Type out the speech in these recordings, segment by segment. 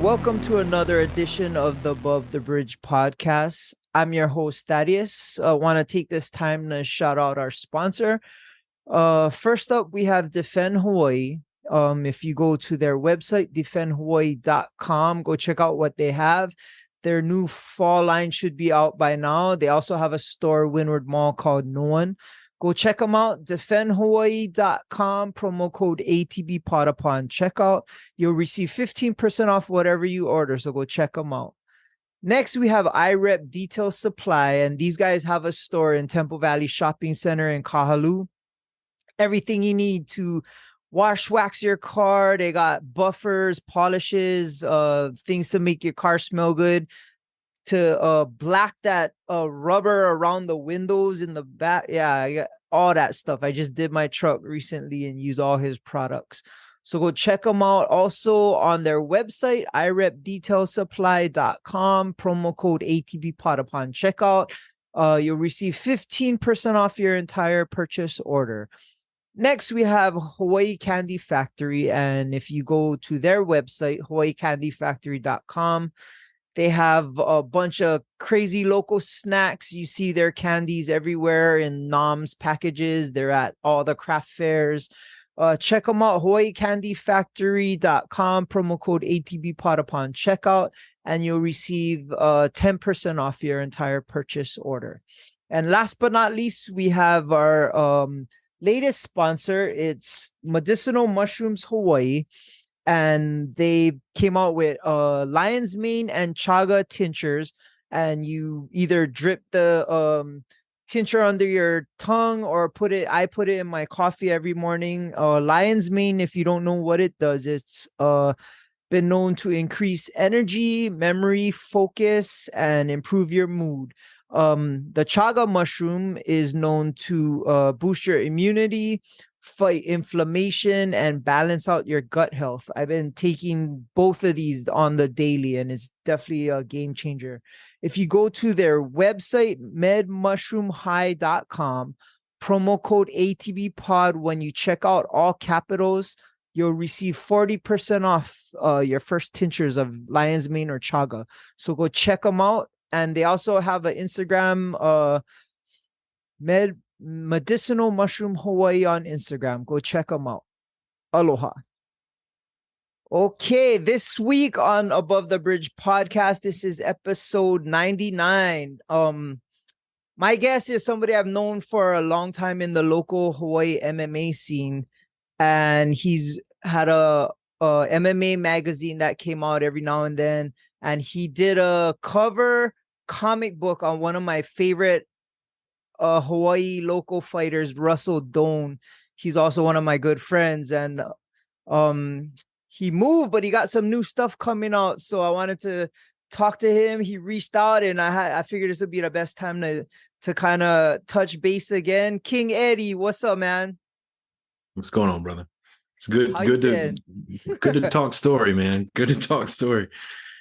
welcome to another edition of the Above the Bridge podcast. I'm your host, Thaddeus. I want to take this time to shout out our sponsor. First up, we have Defend Hawaii. If you go to their website, defendhawaii.com, go check out what they have. Their new fall line should be out by now. They also have a store, Windward Mall, called No One. Go check them out, defendhawaii.com, promo code ATBPod upon checkout. You'll receive 15% off whatever you order, so go check them out. Next, we have iRep Detail Supply, and these guys have a store in Temple Valley Shopping Center in Kahalu. Everything you need to wax your car. They got buffers, polishes, things to make your car smell good, to black that rubber around the windows in the back. Yeah, I got all that stuff. I just did my truck recently and use all his products. So go check them out. Also on their website, irepdetailsupply.com, promo code ATBPod upon checkout. You'll receive 15% off your entire purchase order. Next, we have Hawaii Candy Factory. And if you go to their website, hawaiicandyfactory.com, they have a bunch of crazy local snacks. You see their candies everywhere in NOMS packages. They're at all the craft fairs. Check them out, hawaiicandyfactory.com, promo code ATBPod upon checkout, and you'll receive 10% off your entire purchase order. And last but not least, we have our latest sponsor. It's Medicinal Mushrooms Hawaii. And they came out with lion's mane and chaga tinctures, and you either drip the tincture under your tongue or I put it in my coffee every morning. Lion's mane, if you don't know what it does, it's been known to increase energy, memory, focus, and improve your mood. The chaga mushroom is known to boost your immunity, fight inflammation, and balance out your gut health. I've been taking both of these on the daily, and it's definitely a game changer. If you go to their website, medmushroomhigh.com, promo code ATBPod, when you check out, all capitals, you'll receive 40% off your first tinctures of lion's mane or chaga. So go check them out. And they also have an Instagram, Medicinal Mushroom Hawaii on Instagram. Go check them out. Aloha. Okay, this week on Above the Bridge podcast, this is episode 99. My guest is somebody I've known for a long time in the local Hawaii MMA scene, and he's had a MMA magazine that came out every now and then, and he did a cover comic book on one of my favorite Hawaii local fighters, Russell Doan. He's also one of my good friends, and he moved, but he got some new stuff coming out, so I wanted to talk to him. He reached out, and I figured this would be the best time to kind of touch base again. King Eddie, what's up, man? What's going on, brother? It's good. How good you to talk story, man. Good to talk story.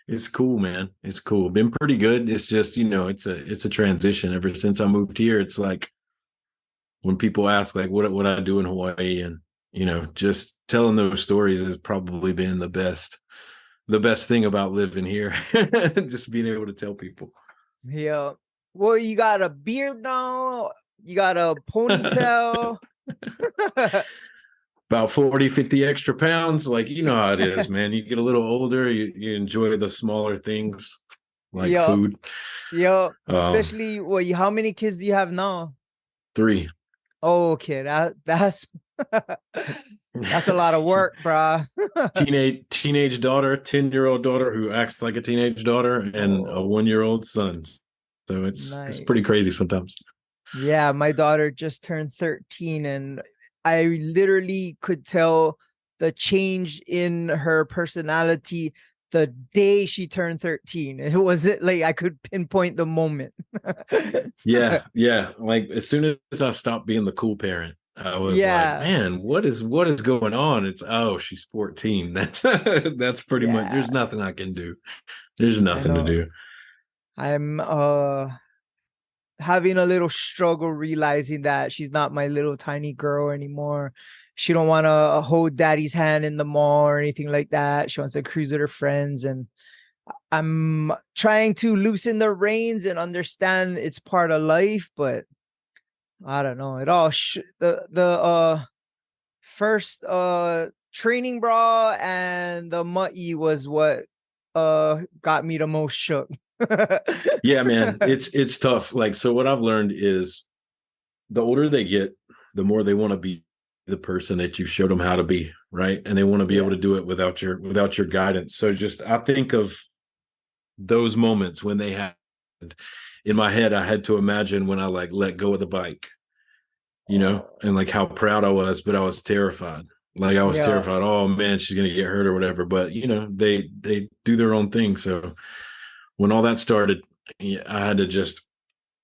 It's cool, man. It's cool. Been pretty good. It's just, it's a transition. Ever since I moved here, it's like when people ask like what I do in Hawaii, and just telling those stories has probably been the best thing about living here. Just being able to tell people. Yeah. Well, you got a beard now. You got a ponytail. About 40, 50 extra pounds. Like, you know how it is, man. You get a little older, you enjoy the smaller things like food. Yeah. Especially, how many kids do you have now? 3. Oh, okay. That's that's a lot of work, bro. teenage daughter, 10-year-old daughter who acts like a teenage daughter, and a 1-year-old son. So it's pretty crazy sometimes. Yeah, my daughter just turned 13, and I literally could tell the change in her personality the day she turned 13. It was like I could pinpoint the moment. Yeah. Like as soon as I stopped being the cool parent, I was like, man, what is going on? It's she's 14. That's pretty much. There's nothing I can do. There's nothing to do. I'm having a little struggle realizing that she's not my little tiny girl anymore. she don't want to hold daddy's hand in the mall or anything like that. She wants to cruise with her friends, and I'm trying to loosen the reins and understand it's part of life, but I don't know. It all the first training bra and the mutty was what got me the most shook. Yeah, man, it's tough. Like, so what I've learned is the older they get, the more they want to be the person that you showed them how to be, right? And they want to be able to do it without your guidance. So just I think of those moments when they had in my head, I had to imagine when I like let go of the bike, and like how proud I was, but I was terrified. Like I was Yeah. terrified. Oh man, she's gonna get hurt or whatever. But they do their own thing. So when all that started, I had to just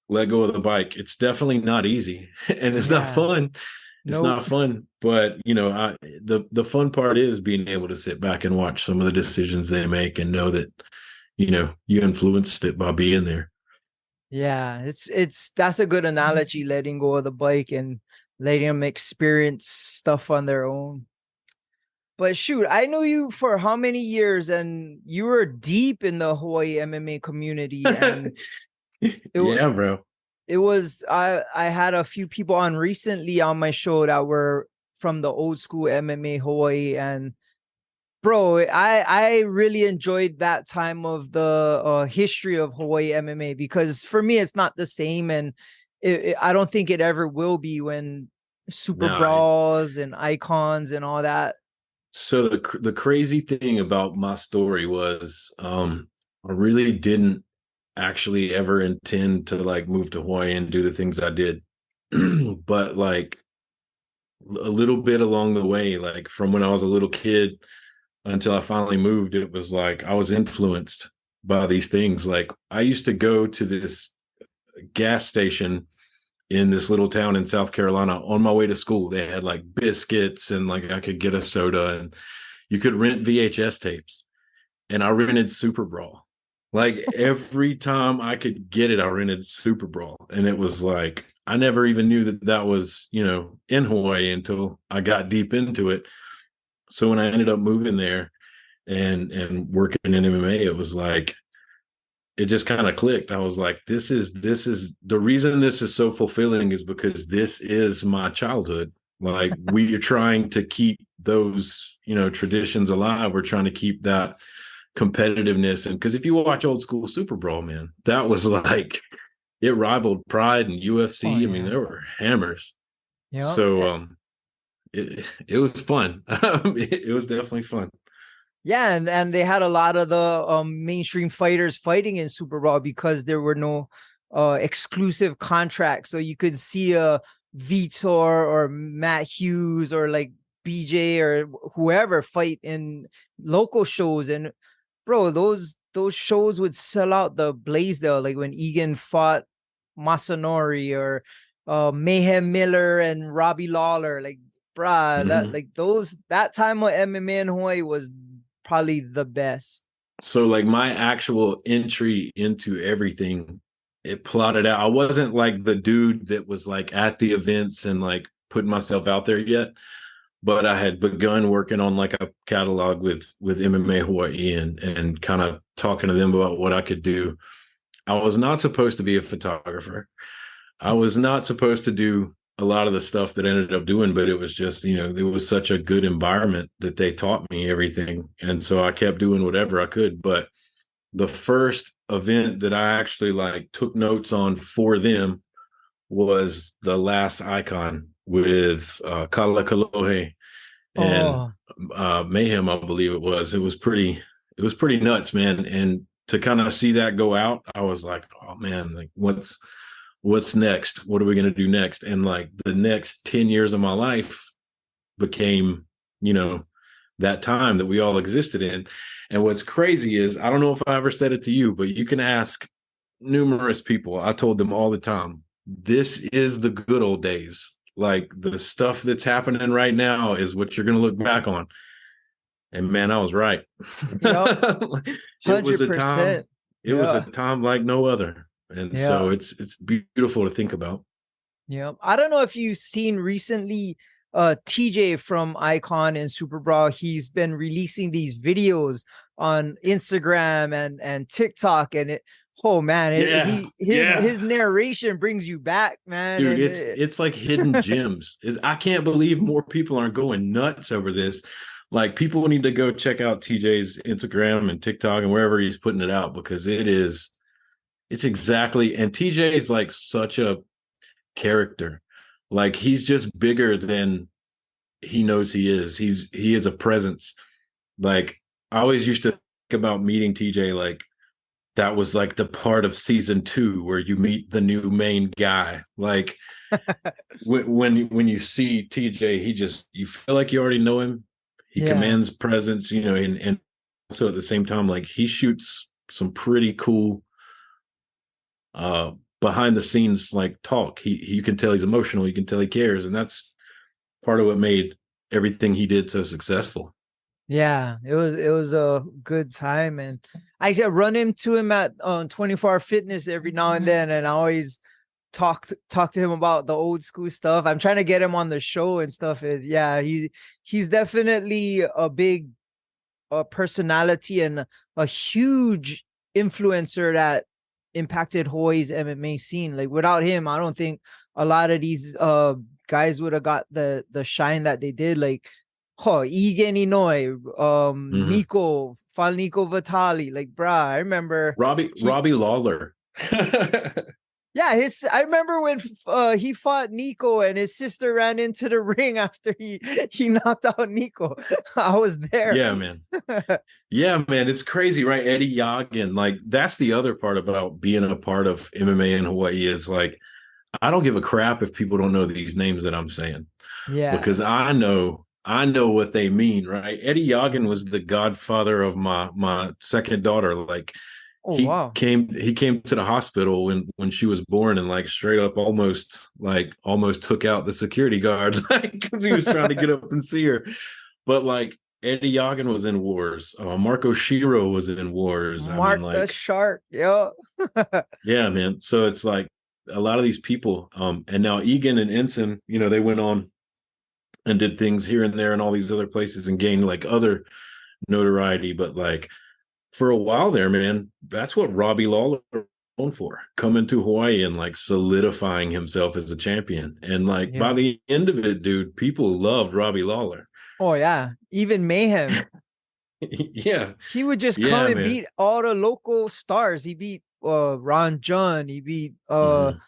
let go of the bike. It's definitely not easy, and it's not fun. It's Nope. not fun. But the fun part is being able to sit back and watch some of the decisions they make and know that you influenced it by being there. Yeah, that's a good analogy, letting go of the bike and letting them experience stuff on their own. But shoot, I know you for how many years, and you were deep in the Hawaii MMA community, and Yeah, bro. it was I had a few people on recently on my show that were from the old school MMA Hawaii, and bro, I really enjoyed that time of the history of Hawaii MMA, because for me it's not the same, and I don't think it ever will be when super No, brawls and icons and all that. so the crazy thing about my story was I really didn't actually ever intend to like move to Hawaii and do the things I did. But like a little bit along the way, like from when I was a little kid until I finally moved, it was like I was influenced by these things. Like I used to go to this gas station in this little town in South Carolina on my way to school. They had like biscuits and like I could get a soda, and you could rent VHS tapes. And I rented Super Brawl. Like every time I could get it, I rented Super Brawl. And it was like, I never even knew that was, in Hawaii until I got deep into it. So when I ended up moving there and working in MMA, it was like, it just kind of clicked. I was like, this is the reason this is so fulfilling is because this is my childhood. Like we are trying to keep those, traditions alive. We're trying to keep that competitiveness. And because if you watch old school Super Brawl, man, that was like it rivaled Pride and UFC. Oh I mean, yeah. there were hammers. Yeah. So it was fun. It was definitely fun. Yeah, and they had a lot of the mainstream fighters fighting in Super Brawl because there were no exclusive contracts. So you could see a Vitor or Matt Hughes or like BJ or whoever fight in local shows. And bro, those shows would sell out the Blaisdell, like when Egan fought Masanori, or Mayhem Miller and Robbie Lawler. Like, bruh, Mm-hmm. that time of MMA in Hawaii was probably the best. So like my actual entry into everything, it plotted out. I wasn't like the dude that was like at the events and like putting myself out there yet, but I had begun working on like a catalog with MMA Hawaii and kind of talking to them about what I could do. I was not supposed to be a photographer. I was not supposed to do a lot of the stuff that I ended up doing, but it was just, it was such a good environment that they taught me everything. And so I kept doing whatever I could. But the first event that I actually like took notes on for them was the last icon with Kalakalohe and Oh, Mayhem, I believe it was. It was pretty nuts, man. And to kind of see that go out, I was like, oh man, like what's next? What are we going to do next? And like the next 10 years of my life became, that time that we all existed in. And what's crazy is, I don't know if I ever said it to you, but you can ask numerous people. I told them all the time, this is the good old days. Like the stuff that's happening right now is what you're going to look back on. And man, I was right. yep, It was a time, 100%. it was a Yeah. time like no other. And Yeah. so it's beautiful to think about. Yeah. I don't know if you've seen recently, TJ from Icon and Super Brawl, he's been releasing these videos on Instagram and TikTok, and oh man, Yeah, his yeah. narration brings you back, man. Dude, And it's like hidden gems. I can't believe more people aren't going nuts over this. Like, people need to go check out TJ's Instagram and TikTok and wherever he's putting it out, because it's exactly, and TJ is like such a character. Like, he's just bigger than he knows he is. He is a presence. Like, I always used to think about meeting TJ like that was like the part of season 2 where you meet the new main guy. Like, when you see TJ, you feel like you already know him. He yeah, commands presence, and also at the same time, like, he shoots some pretty cool uh behind the scenes like talk. You can tell he's emotional, you can tell he cares, and that's part of what made everything he did so successful. yeah, it was a good time, and I said run into him at 24 Hour Fitness every now and then, and I always talk to him about the old school stuff. I'm trying to get him on the show and stuff. And yeah, he's definitely a big personality and a huge influencer that impacted Hawaii's MMA scene. Like without him, I don't think a lot of these guys would have got the shine that they did. Like Egan Inoue, Mhm. Nico, Nico Vitali. Like, bruh, I remember Robbie Lawler. yeah, I remember when he fought Nico and his sister ran into the ring after he knocked out Nico. I was there. Yeah, man. Yeah, man, it's crazy, right? Eddie Yoggin, like, that's the other part about being a part of MMA in Hawaii is like, I don't give a crap if people don't know these names that I'm saying, Yeah. because I know what they mean, right? Eddie Yoggin was the godfather of my second daughter. Like, Oh wow. he came to the hospital when she was born, and like straight up almost took out the security guards, like, because he was trying to get up and see her. But like, Eddie Yoggin was in wars. Marco Shiro was in wars. I mean, Mark the like, Shark. Yo. yeah, man. So it's like a lot of these people, and now Egan and Ensign, they went on and did things here and there and all these other places and gained like other notoriety. But like, for a while there, man, that's what Robbie Lawler was known for, coming to Hawaii and like solidifying himself as a champion. And like, by Yeah. the end of it, dude, people loved Robbie Lawler. Oh yeah. Even Mayhem. Yeah. He would just come Yeah, and man. beat all the local stars. He beat Ron John. He beat Mhm.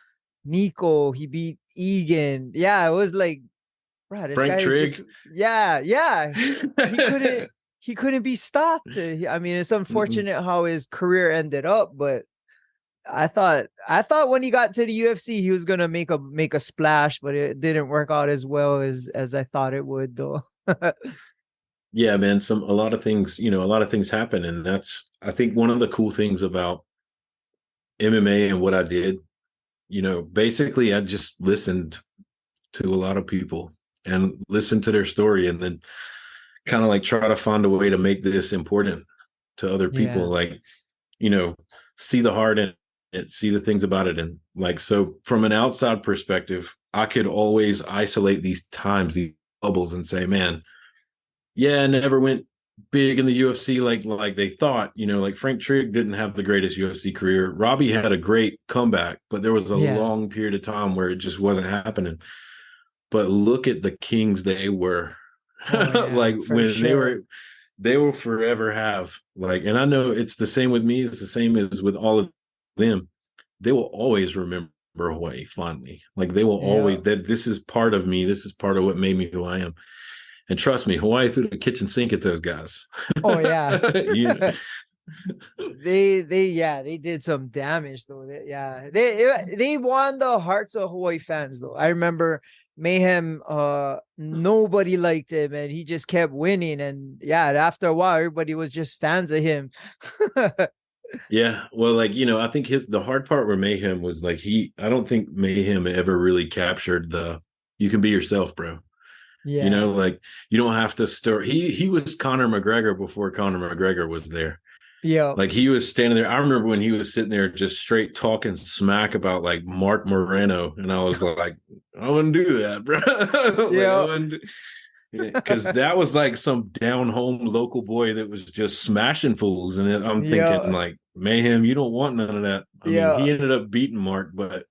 Nico. He beat Egan. Yeah, it was like, bro, this Frank guy is just Trigg. yeah. He couldn't be stopped. I mean, it's Mm-mm. unfortunate how his career ended up, but I thought when he got to the UFC he was gonna make a splash, but it didn't work out as well as I thought it would though. Yeah, man. A lot of things happen. And that's, I think, one of the cool things about MMA and what I did, basically I just listened to a lot of people and listened to their story, and then kind of like try to find a way to make this important to other people. Yeah. Like, you know, see the heart in it, see the things about it. And like, so from an outside perspective, I could always isolate these times, these bubbles, and say, man, yeah, I never went big in the UFC like they thought. Like, Frank Trigg didn't have the greatest UFC career. Robbie had a great comeback, but there was a Yeah. long period of time where it just wasn't happening. But look at the kings they were. Oh yeah, Like, for when sure. they will forever have, like, and I know it's the same with me, it's the same as with all of them. They will always remember Hawaii fondly. Like, they will Yeah. always, that this is part of me, this is part of what made me who I am. And trust me, Hawaii threw the kitchen sink at those guys. Oh yeah. you know, They did some damage though. They won the hearts of Hawaii fans though. I remember Mayhem, nobody liked him and he just kept winning, and yeah, after a while everybody was just fans of him. yeah. Well, like, I think the hard part with Mayhem was like, I don't think Mayhem ever really captured you can be yourself, bro. Yeah. Like, you don't have to stir. He was Conor McGregor before Conor McGregor was there. Yeah. Like, he was standing there. I remember when he was sitting there just straight talking smack about like Mark Moreno, and I was like, I wouldn't do that, bro. Like I Yeah. wouldn't, because that was like some down home local boy that was just smashing fools, and I'm thinking Yeah. like, mayhem, you don't want none of that. I mean, Yeah. he ended up beating Mark, but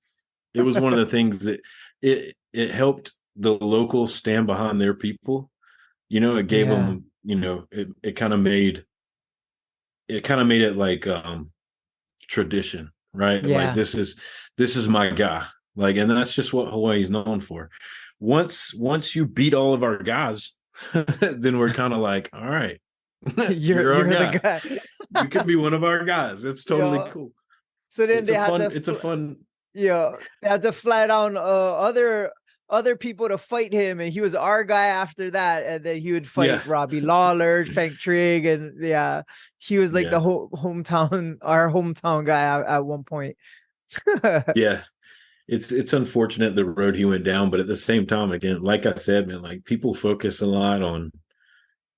it was one of the things that it helped the locals stand behind their people. It gave Yeah. them, it kind of made it like tradition, right? Like Yeah. this is my guy. Like, and that's just what Hawaii's known for. Once you beat all of our guys, then we're kind of like, all right, you're our You're the guy. guy. You can be one of our guys. It's totally Yeah. cool. So then It's they a had fun, to it's a fun, yeah, they had to fly down other people to fight him, and he was our guy after that, and then he would yeah, fight Robbie Lawler, Spank Trigg, and yeah, he was like yeah, the our hometown guy at one point. yeah. It's unfortunate the road he went down, but at the same time, again, like I said, man, like people focus a lot on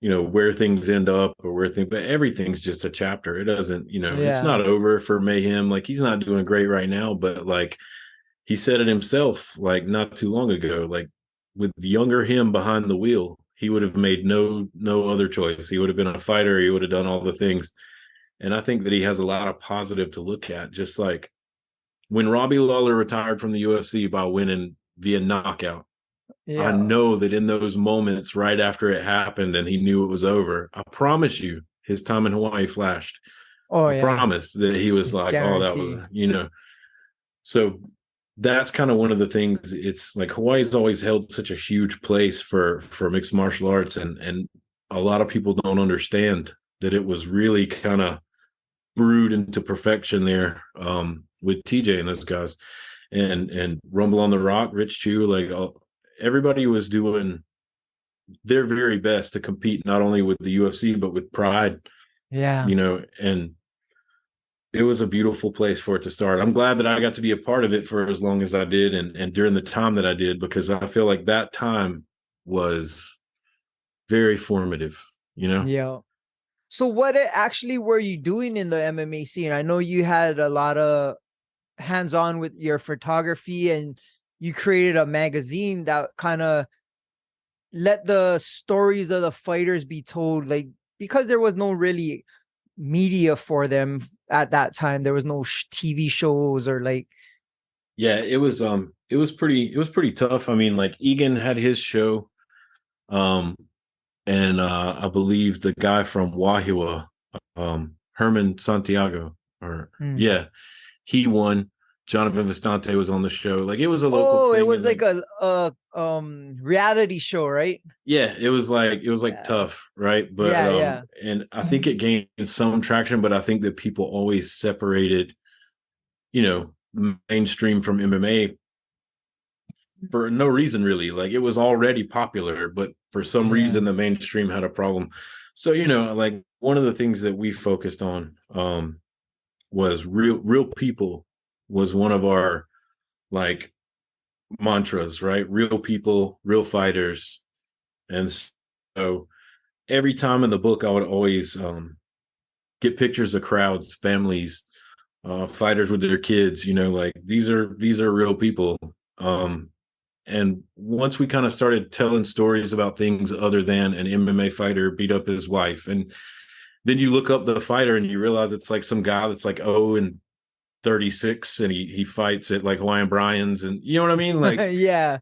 where things end up or but everything's just a chapter. It doesn't, it's Yeah, not over for Mayhem. Like he's not doing great right now, but like he said it himself, like not too long ago, like with younger him behind the wheel, he would have made no other choice. He would have been a fighter. He would have done all the things. And I think that he has a lot of positive to look at. Just like when Robbie Lawler retired from the UFC by winning via knockout, I yeah. know that in those moments right after it happened and he knew it was over, I promise you his time in Hawaii flashed. Oh I yeah, promise that he was like, oh, that was, guarantee. so that's kind of one of the things. It's like Hawaii's always held such a huge place for mixed martial arts, and a lot of people don't understand that it was really kind of brewed into perfection there with TJ and those guys, and Rumble on the Rock, Rich Chu, like everybody was doing their very best to compete not only with the UFC but with pride, Yeah, and it was a beautiful place for it to start. I'm glad that I got to be a part of it for as long as I did, and during the time that I did, because I feel like that time was very formative, yeah. So what actually were you doing in the MMA scene? I know you had a lot of hands-on with your photography, and you created a magazine that kind of let the stories of the fighters be told, like, because there was no really media for them at that time. There was no TV shows or like, Yeah, it was pretty tough. I mean, like Egan had his show, um and I believe the guy from Wahua, Herman Santiago, or hmm. yeah, he won. Jonathan Vistante was on the show. Like it was a local Oh, it thing, was and like like a reality show, right? yeah, it was like Yeah, tough, right? But yeah, yeah, and I think it gained some traction, but I think that people always separated, mainstream from MMA for no reason really. Like it was already popular, but for some yeah, reason the mainstream had a problem. So, like one of the things that we focused on was real people was one of our like mantras, right? Real people, real fighters. And so every time in the book I would always get pictures of crowds, families, fighters with their kids, like these are real people. And once we kind of started telling stories about things other than an MMA fighter beat up his wife, and then you look up the fighter and you realize it's like some guy that's like 36 and he fights at like Hawaiian Brian's, and you know what I mean? Like yeah,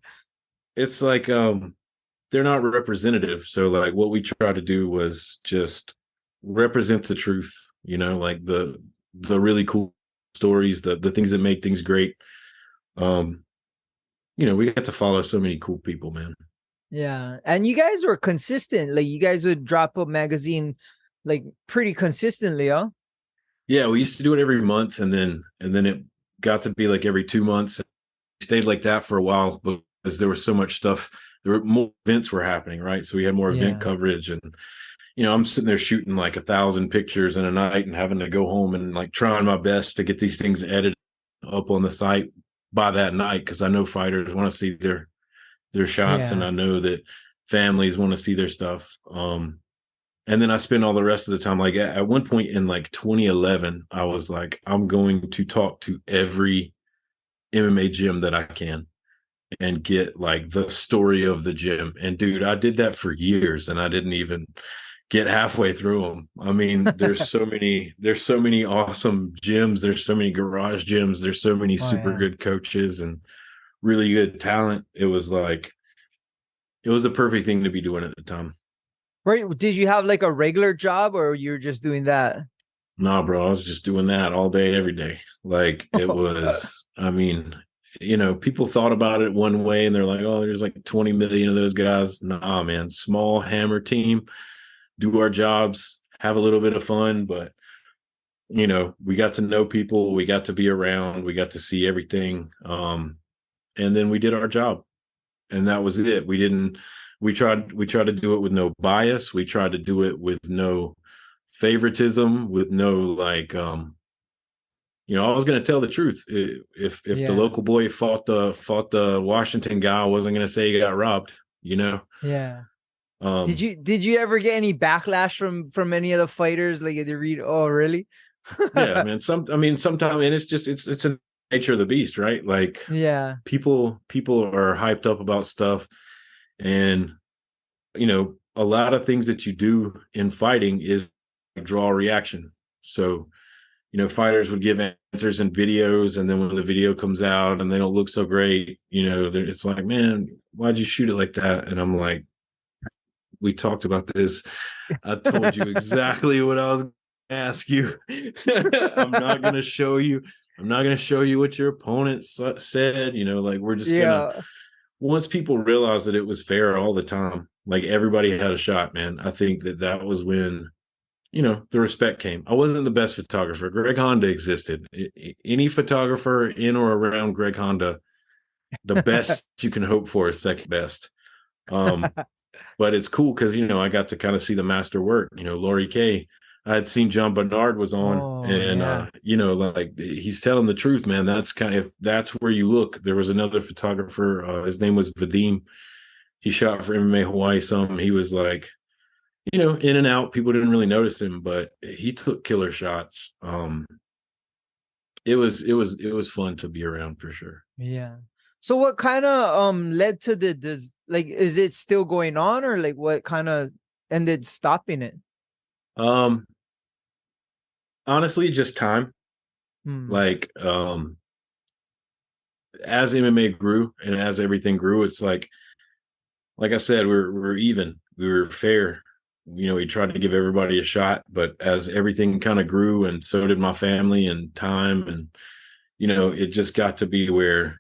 it's like they're not representative. So like what we tried to do was just represent the truth, like the really cool stories, the things that make things great. Um, we got to follow so many cool people, man. yeah. And you guys were consistent. Like you guys would drop a magazine like pretty consistently, huh? Yeah, we used to do it every month, and then it got to be like every 2 months. We stayed like that for a while because there was so much stuff. There were more events were happening, right? So we had more event Yeah, coverage, and I'm sitting there shooting like 1,000 pictures in a night and having to go home and like trying my best to get these things edited up on the site by that night, because I know fighters want to see their shots, and yeah, I know that families want to see their stuff. And then I spend all the rest of the time, like at one point in like 2011, I was like, I'm going to talk to every MMA gym that I can. and get like the story of the gym. And dude, I did that for years and I didn't even get halfway through them. I mean, there's so many awesome gyms. There's so many garage gyms. There's so many Oh super yeah. good coaches and really good talent. It was like, it was the perfect thing to be doing at the time. Right. Did you have like a regular job or you're just doing that? No, bro, I was just doing that all day, every day. Like it was, I mean, people thought about it one way and they're like, oh, there's like 20 million of those guys. Nah, man, small hammer team, do our jobs, have a little bit of fun, but we got to know people, we got to be around, we got to see everything. And then we did our job and that was it. We tried to do it with no bias. We tried to do it with no favoritism, with no like I was going to tell the truth. If the Yeah. local boy fought the Washington guy, I wasn't going to say he got robbed, you know. Yeah. Did Um you did you ever get any backlash from any of the fighters? Like they read, oh really? yeah, man, sometimes, and it's a nature of the beast, right? Like Yeah. people are hyped up about stuff, and a lot of things that you do in fighting is draw a reaction. So fighters would give answers in videos, and then when the video comes out and they don't look so great, it's like, man, why'd you shoot it like that? And I'm like, we talked about this. I told you exactly what I was going to ask you. I'm not going to show you. I'm not going to show you what your opponent said. Like we're just gonna. Yeah. Once people realized that it was fair all the time, like everybody had a shot, man. I think that was when the respect came. I wasn't the best photographer. Greg Honda existed. Any photographer in or around Greg Honda, the best you can hope for is second best. But it's cool because I got to kind of see the master work. Laurie K. I had seen John Bernard was on, Oh and yeah. like he's telling the truth, man. That's where you look. There was another photographer. His name was Vadim. He shot for MMA Hawaii some. He was like, in and out. People didn't really notice him, but he took killer shots. It was fun to be around for sure. Yeah. So what kind of led to this, like is it still going on or like what kind of ended stopping it? Um, Honestly, just time. Hmm. Like, as MMA grew and as everything grew, it's like I said, we're even, we were fair. We tried to give everybody a shot, but as everything kind of grew, and so did my family and time, and it just got to be where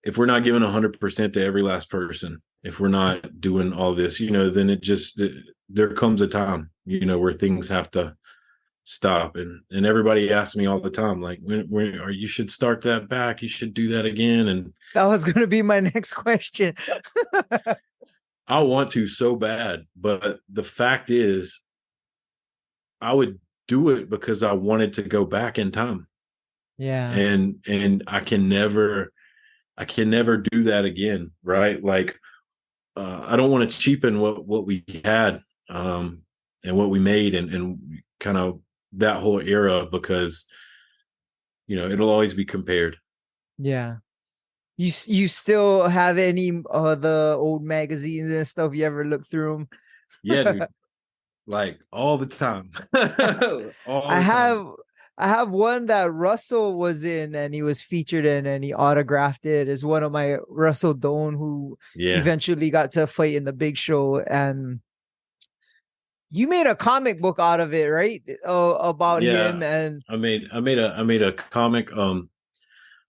if we're not giving 100% to every last person, if we're not doing all this, then there comes a time, where things have to stop. And everybody asks me all the time, like, when or you should start that back, you should do that again. And That was gonna be my next question. I want to so bad, but the fact is I would do it because I wanted to go back in time. Yeah. And I can never do that again, right? Like I don't want to cheapen what we had, and what we made, and kind of that whole era, because it'll always be compared. Yeah. You still have any the old magazines and stuff? You ever look through Yeah, them? dude, like all the time. All I the time. have I have one that Russell was in and he was featured in and he autographed it as one of my Russell Doan who Yeah. eventually got to fight in the big show and you made a comic book out of it, right? About him Yeah. and I made a comic.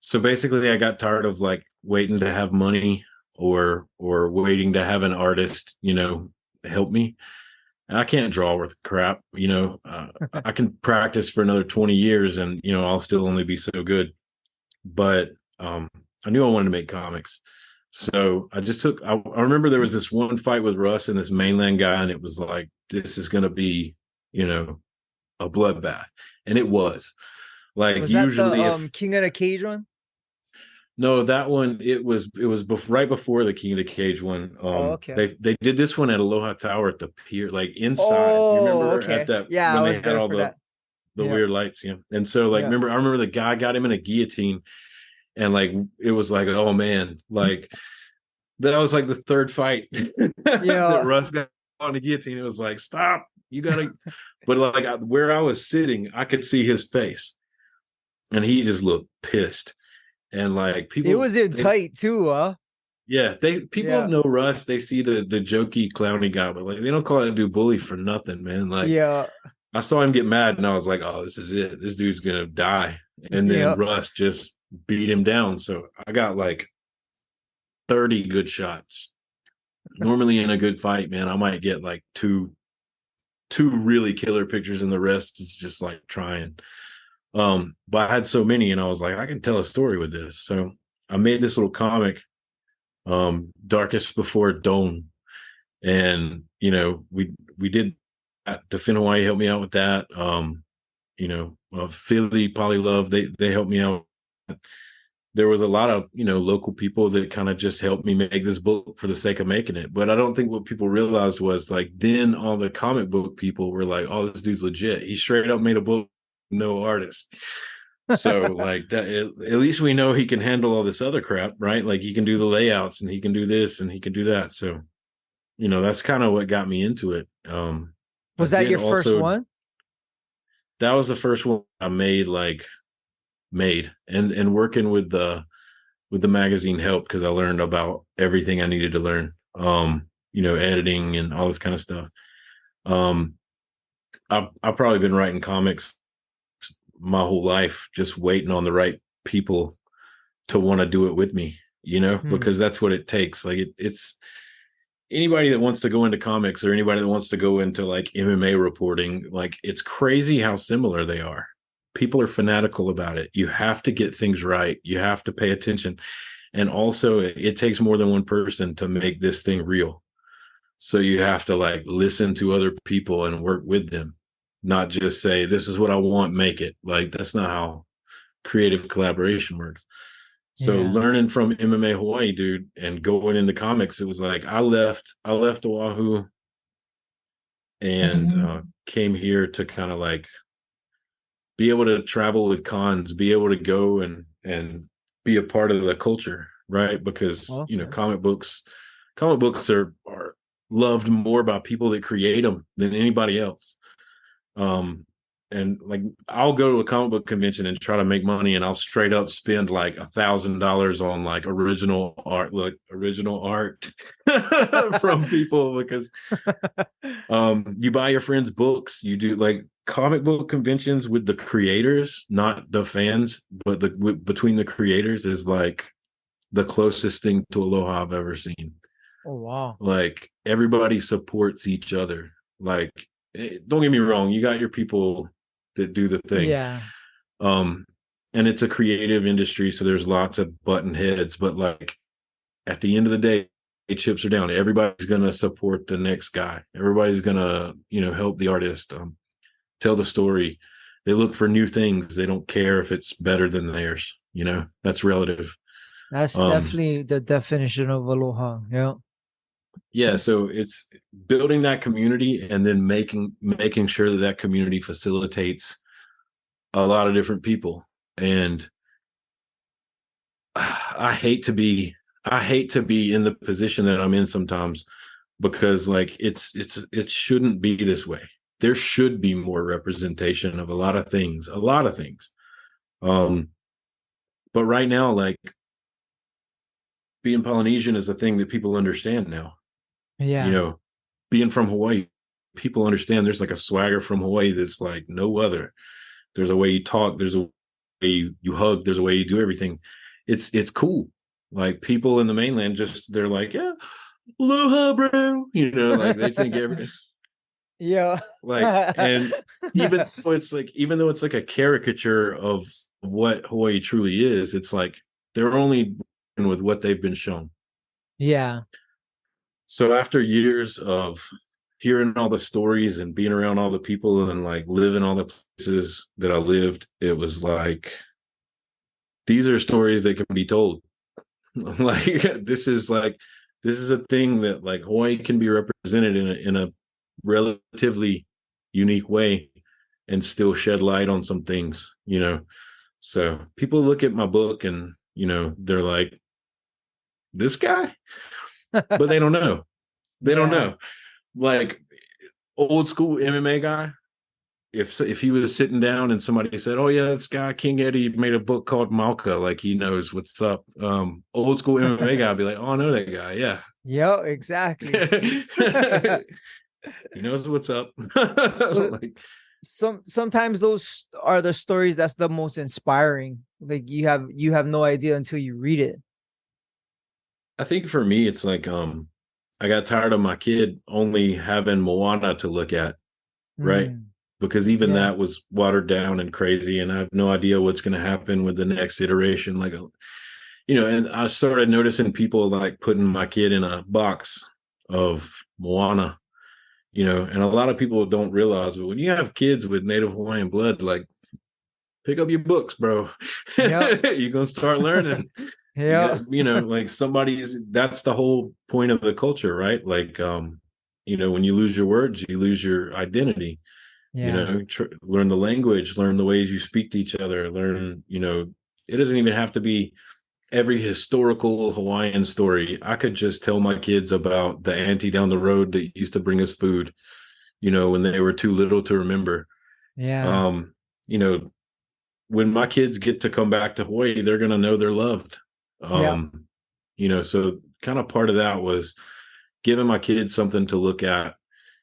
So basically I got tired of like waiting to have money, or waiting to have an artist, help me. I can't draw worth crap. I can practice for another 20 years and, I'll still only be so good. But I knew I wanted to make comics. So I remember there was this one fight with Russ and this mainland guy, and it was like, this is going to be, you know, a bloodbath. And it was. Like was that the usually if King of the Cage one? no, that one, it was right before the King of the Cage one. Oh, okay. They did this one at Aloha Tower at the pier, like inside. You Oh, remember at okay. that Yeah, I when they was had there all for the that. the Yeah. weird lights, yeah. And so like Yeah. I remember the guy got him in a guillotine, And like it was like, oh man, like that was like the third fight that Yeah. Russ got on the guillotine. It was like, stop, you gotta. But like where I was sitting, I could see his face, and he just looked pissed. And like It people, was in they, tight too, huh? yeah, people Yeah. know Russ. They see the jokey, clowny guy, but like they don't call that dude bully for nothing, man. Like Yeah. I saw him get mad, and I was like, oh, this is it. This dude's gonna die. And then Yeah. Russ just beat him down. So I got like 30 good shots. Normally in a good fight, man, I might get like two really killer pictures, and the rest is just like trying. But I had so many, and I was like, I can tell a story with this. So I made this little comic, Darkest Before Dawn. And we did that. Defend Hawaii helped me out with that. Philly Poly Love, they helped me out. There was a lot of local people that kind of just helped me make this book for the sake of making it. But I don't think what people realized was like then all the comic book people were like, oh, this dude's legit. He straight up made a book, no artist. So like that, at least we know he can handle all this other crap, right? Like he can do the layouts, and he can do this, and he can do that. So that's kind of what got me into it. I Was that did your first also, one? that was the first one I made, and working with the magazine helped because I learned about everything I needed to learn. Editing and all this kind of stuff. I've probably been writing comics my whole life, just waiting on the right people to want to do it with me, because that's what it takes. Like it's anybody that wants to go into comics, or anybody that wants to go into like MMA reporting, like it's crazy how similar they are. People are fanatical about it. You have to get things right. You have to pay attention. And also it takes more than one person to make this thing real. So you have to like listen to other people and work with them, not just say, this is what I want, make it. Like that's not how creative collaboration works. So Yeah. learning from MMA Hawaii, dude, and going into comics, it was like I left Oahu and came here to kind of like be able to travel with cons, be able to go and be a part of the culture, right? Because Okay. comic books are loved more by people that create them than anybody else. And like I'll go to a comic book convention and try to make money, and I'll straight up spend like $1,000 on like original art from people, because you buy your friends books. You do like comic book conventions with the creators, not the fans, but between the creators is like the closest thing to Aloha I've ever seen. Oh wow. Like everybody supports each other. Like don't get me wrong, you got your people that do the thing. Yeah. Um, and it's a creative industry, so there's lots of button heads, but like at the end of the day, chips are down. Everybody's gonna support the next guy. Everybody's gonna, help the artist, tell the story. They look for new things. They don't care if it's better than theirs. That's relative. That's Um, definitely the definition of aloha. Yeah. yeah, so it's building that community, and then making sure that community facilitates a lot of different people. And I hate to be in the position that I'm in sometimes, because like it shouldn't be this way. There should be more representation of a lot of things, but right now, like being Polynesian is a thing that people understand now. you Yeah. know Being from Hawaii, people understand there's like a swagger from Hawaii that's like no other. There's a way you talk, there's a way you hug, there's a way you do everything. It's cool. Like people in the mainland, just they're like, yeah, aloha, bro. Like they think Yeah. like, and even though it's like a caricature of what Hawaii truly is, it's like they're only with what they've been shown. Yeah. So after years of hearing all the stories and being around all the people and like living all the places that I lived, it was like these are stories that can be told. Like this is a thing that like Hawaii can be represented in a relatively unique way and still shed light on some things. So people look at my book and they're like, this guy, but they don't know. They don't Yeah. know. Like old school MMA guy. If he was sitting down and somebody said, "Oh yeah, this guy King Eddie made a book called Mauka," like he knows what's up. Old school MMA guy would be like, "Oh, I know that guy. Yeah, Yeah, exactly. he knows what's up." Well, Like, sometimes those are the stories that's the most inspiring. Like you have no idea until you read it. I think for me, it's like I got tired of my kid only having Moana to look at, right? Mm, Because even yeah. that was watered down and crazy, and I have no idea what's going to happen with the next iteration. Like, and I started noticing people like putting my kid in a box of Moana, and a lot of people don't realize, but when you have kids with Native Hawaiian blood, like, pick up your books, bro. Yep. You're gonna start learning. You Yeah. got, like that's the whole point of the culture, right? Like, when you lose your words, you lose your identity. Yeah. Learn the language, learn the ways you speak to each other, learn, it doesn't even have to be every historical Hawaiian story. I could just tell my kids about the auntie down the road that used to bring us food, when they were too little to remember. Yeah. Um, you know, when my kids get to come back to Hawaii, they're gonna know they're loved. Yeah. So kind of part of that was giving my kids something to look at.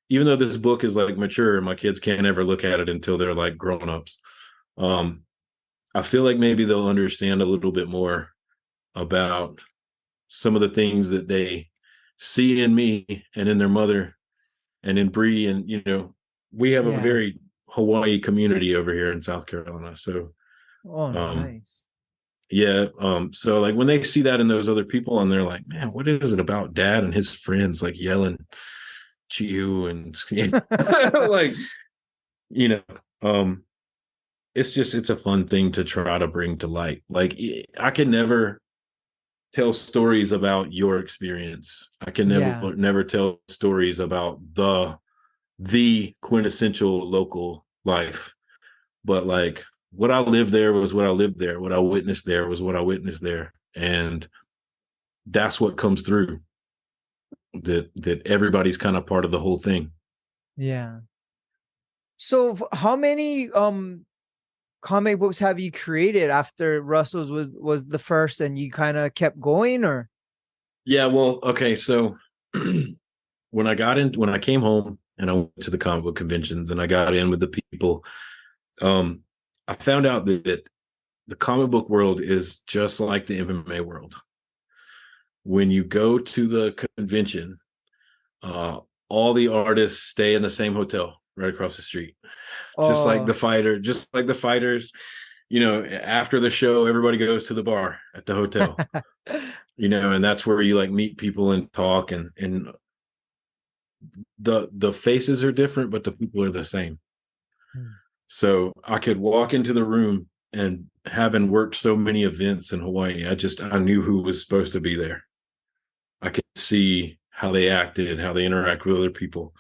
Even though this book is like mature, my kids can't ever look at it until they're like grown-ups. Um, I feel like maybe they'll understand a little bit more about some of the things that they see in me and in their mother and in Bree. And, we have a Yeah. very Hawaii community over here in South Carolina. So, Oh, um, nice. yeah. So like when they see that in those other people and they're like, man, what is it about dad and his friends like yelling Chiu and like, you know, um, it's a fun thing to try to bring to light. Like I can never tell stories about your experience. I can Yeah. never tell stories about the quintessential local life. But like what I lived there was what I lived there. What I witnessed there was what I witnessed there. And that's what comes through. That everybody's kind of part of the whole thing. Yeah. So how many comic books have you created after Russell's was the first and you kind of kept going or? Yeah, well, okay, so when I came home and I went to the comic book conventions and I got in with the people, I found out that the comic book world is just like the MMA world. When you go to the convention, uh, all the artists stay in the same hotel right across the street, Oh. just like the fighters. After the show, everybody goes to the bar at the hotel. And that's where you like meet people and talk, and the faces are different, but the people are the same. Hmm. So I could walk into the room and having worked so many events in Hawaii, I knew who was supposed to be there. I could see how they acted, how they interact with other people.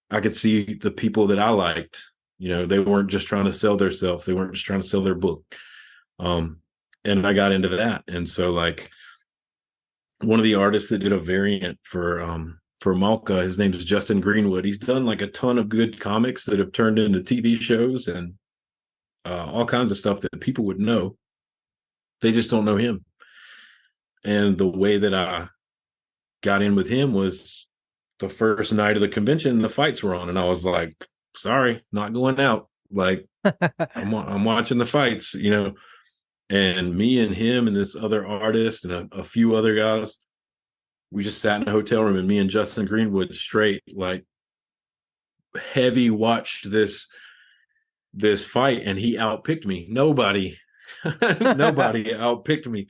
I could see the people that I liked. They weren't just trying to sell themselves. They weren't just trying to sell their book. And I got into that. And so like one of the artists that did a variant for Mauka, his name is Justin Greenwood. He's done like a ton of good comics that have turned into TV shows and all kinds of stuff that people would know. They just don't know him. And the way that I got in with him was the first night of the convention, the fights were on, and I was like, sorry, not going out. Like I'm watching the fights, and me and him and this other artist and a few other guys, we just sat in a hotel room and me and Justin Greenwood straight like heavy watched this fight and he outpicked me. Nobody outpicked me.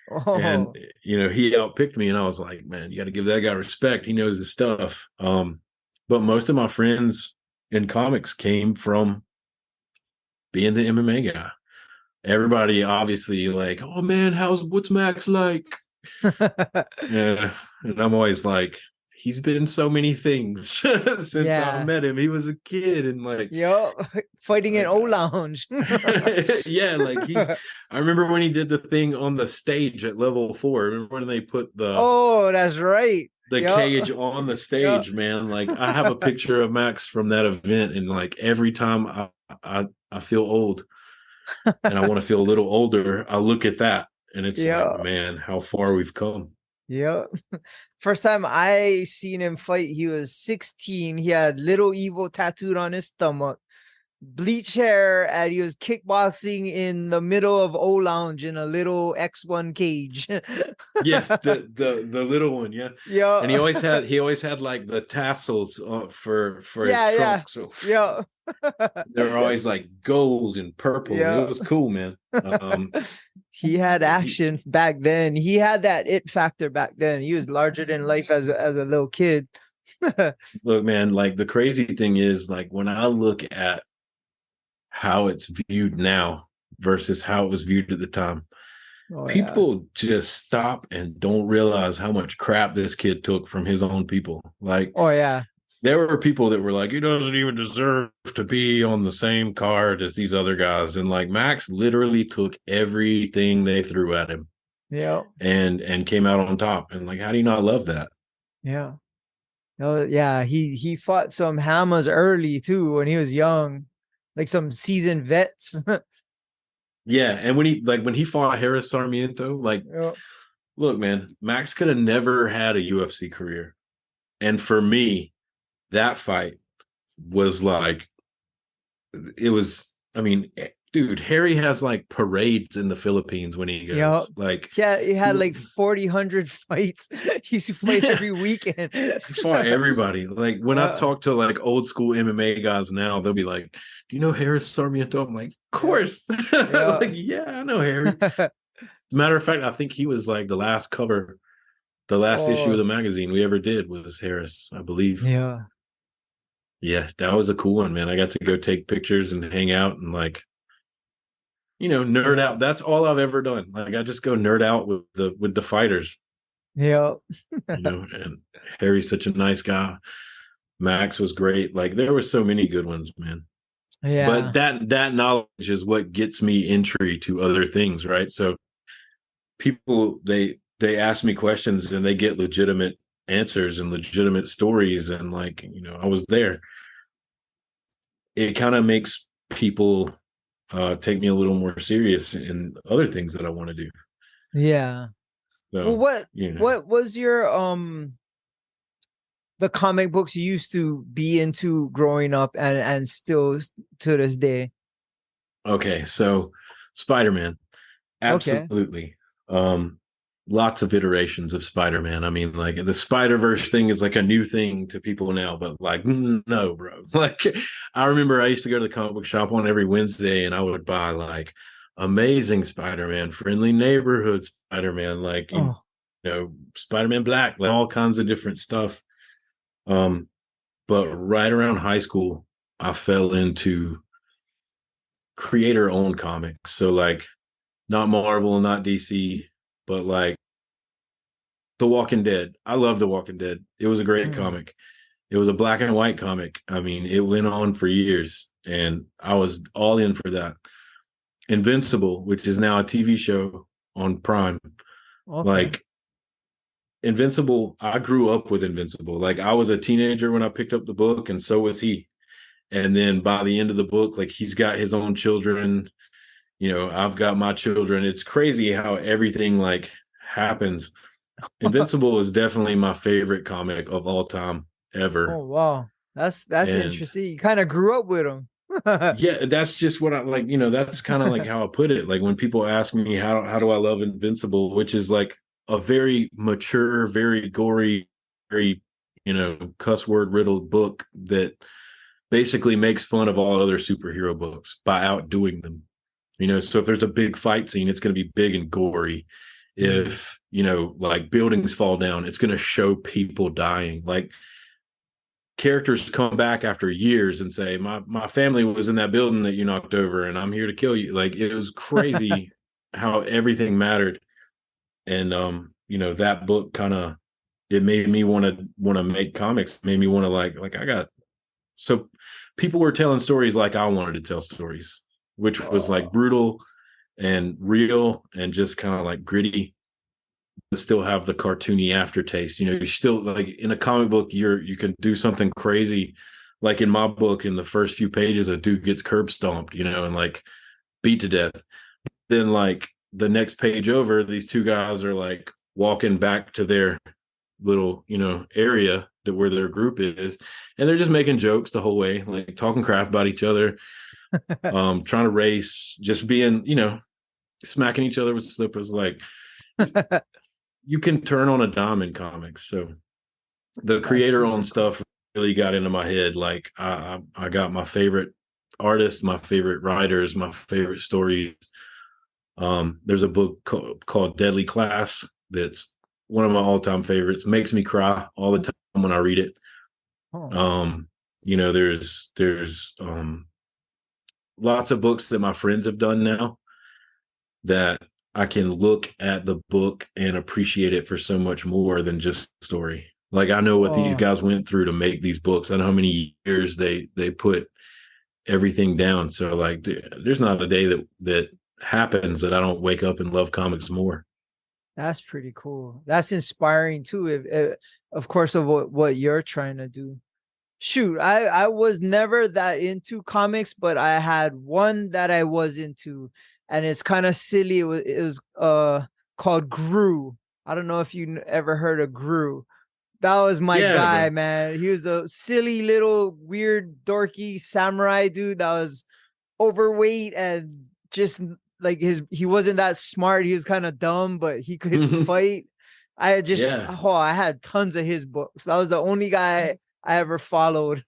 And Oh. he outpicked me and I was like, man, you got to give that guy respect. He knows his stuff. But most of my friends in comics came from being the MMA guy. Everybody obviously like, oh man, what's Max like? Yeah. And I'm always like, he's been so many things since I Yeah. met him. He was a kid and like, Yep. Fighting in O Lounge. yeah, like I remember when he did the thing on the stage at level 4. Remember when they put Oh, that's right. the Yep. cage on the Yep. stage, man? Like I have a picture of Max from that event, and like every time I feel old and I want to feel a little older, I look at that and it's like, Yeah. man, how far we've come. Yeah. First time I seen him fight, he was 16. He had Little Evil tattooed on his stomach, bleach hair, and he was kickboxing in the middle of O Lounge in a little X1 cage. Yeah, the little one, yeah. And Yeah. he always had like the tassels for his Yeah, yeah. trunk. So Yeah. they were always like gold and purple, and it Yeah. was cool, man. He had He, action back then. He had that it factor back then. He was larger than life as a little kid. look, man, like the crazy thing is, like when I look at how it's viewed now versus how it was viewed at the time, Oh yeah. people just stop and don't realize how much crap this kid took from his own people. Like Oh yeah. there were people that were like, he doesn't even deserve to be on the same card as these other guys. And like Max literally took everything they threw at him Yeah. and came out on top. And like, how do you not love that? Yeah. Oh yeah. He fought some hammers early too when he was young, like some seasoned vets. Yeah. And when he fought Harris Sarmiento, like, Yeah. look, man, Max could have never had a UFC career. And for me, that fight was like, it was, I mean, dude, Harry has like parades in the Philippines when he Yeah. goes. Like, Yeah, he had he, like 4,000 fights. He used to fight yeah, every weekend. he fought everybody. Like when I Yeah. talk to like old school MMA guys now, they'll be like, "Do you know Harris Sarmiento?" I'm like, "Of Yeah. course." Yeah. Like, yeah, I know Harry. Matter of fact, I think he was like the last issue of Oh, the magazine we ever did was Harris, I believe. yeah. Yeah, that was a cool one, man. I got to go take pictures and hang out and like, nerd Yeah. out. That's all I've ever done. Like I just go nerd out with the fighters, Yeah. and Harry's such a nice guy. Max was great. Like there were so many good ones, man. But Yeah. that knowledge is what gets me entry to other things, right? So people they ask me questions and they get legitimate answers and legitimate stories, and like, I was there. It kind of makes people take me a little more serious in other things that I want to do. Yeah. Well, So, what was your the comic books you used to be into growing up and still to this day? okay, so Spider-Man, Okay. absolutely. Lots of iterations of Spider-Man. I mean, like the Spider-Verse thing is like a new thing to people now, but like, no, bro. Like, I remember I used to go to the comic book shop on every Wednesday and I would buy like Amazing Spider-Man, Friendly Neighborhood Spider-Man, like, Oh. Spider-Man Black, like all kinds of different stuff. Um, but right around high school, I fell into creator-owned comics. So like not Marvel, not DC, but like The Walking Dead. I love The Walking Dead. It was a great Mm. comic. It was a black and white comic. I mean, it went on for years, and I was all in for that. Invincible, which is now a TV show on Prime. Okay. Like Invincible, I grew up with Invincible. Like I was a teenager when I picked up the book, and so was he. And then by the end of the book, like he's got his own children. I've got my children. It's crazy how everything like happens. Invincible is definitely my favorite comic of all time ever. Oh wow. That's And interesting. You kind of grew up with him. yeah, that's just what I like, that's kind of like how I put it. Like when people ask me how do I love Invincible, which is like a very mature, very gory, very, cuss word riddled book that basically makes fun of all other superhero books by outdoing them. So if there's a big fight scene, it's going to be big and gory. Mm. If, like buildings fall down, it's going to show people dying. Like characters come back after years and say, my family was in that building that you knocked over and I'm here to kill you. Like it was crazy how everything mattered. And, that book kind of it made me want to make comics, made me want to like I got so people were telling stories like I wanted to tell stories, which was like Oh, brutal and real and just kind of like gritty, but still have the cartoony aftertaste. You know, you still like in a comic book, you can do something crazy. Like in my book, in the first few pages, a dude gets curb stomped, you know, and like beat to death. Then like the next page over, these two guys are like walking back to their little, you know, area that where their group is, and they're just making jokes the whole way, like talking crap about each other, trying to race, just being, you know, smacking each other with slippers. Like you can turn on a dime in comics. So the that's creator super owned cool. stuff really got into my head. Like I got my favorite artists, my favorite writers, my favorite stories. There's a book called Deadly Class that's one of my all-time favorites. Makes me cry all the time when I read it. Oh, Um, you know, there's lots of books that my friends have done now that I can look at the book and appreciate it for so much more than just story. Like I know what these oh, guys went through to make these books. I know how many years they put everything down. So like there's not a day that happens that I don't wake up and love comics more. that's pretty cool. That's inspiring too. If of course, of what you're trying to do. Shoot, I was never that into comics, but I had one that I was into, and it's kind of silly. It was called Gru. I don't know if you ever heard of Gru. That was my Yeah, guy, man. man. He was a silly little weird dorky samurai dude that was overweight and just like he wasn't that smart. He was kind of dumb, but he could fight. Yeah. I had tons of his books. That was the only guy I ever followed.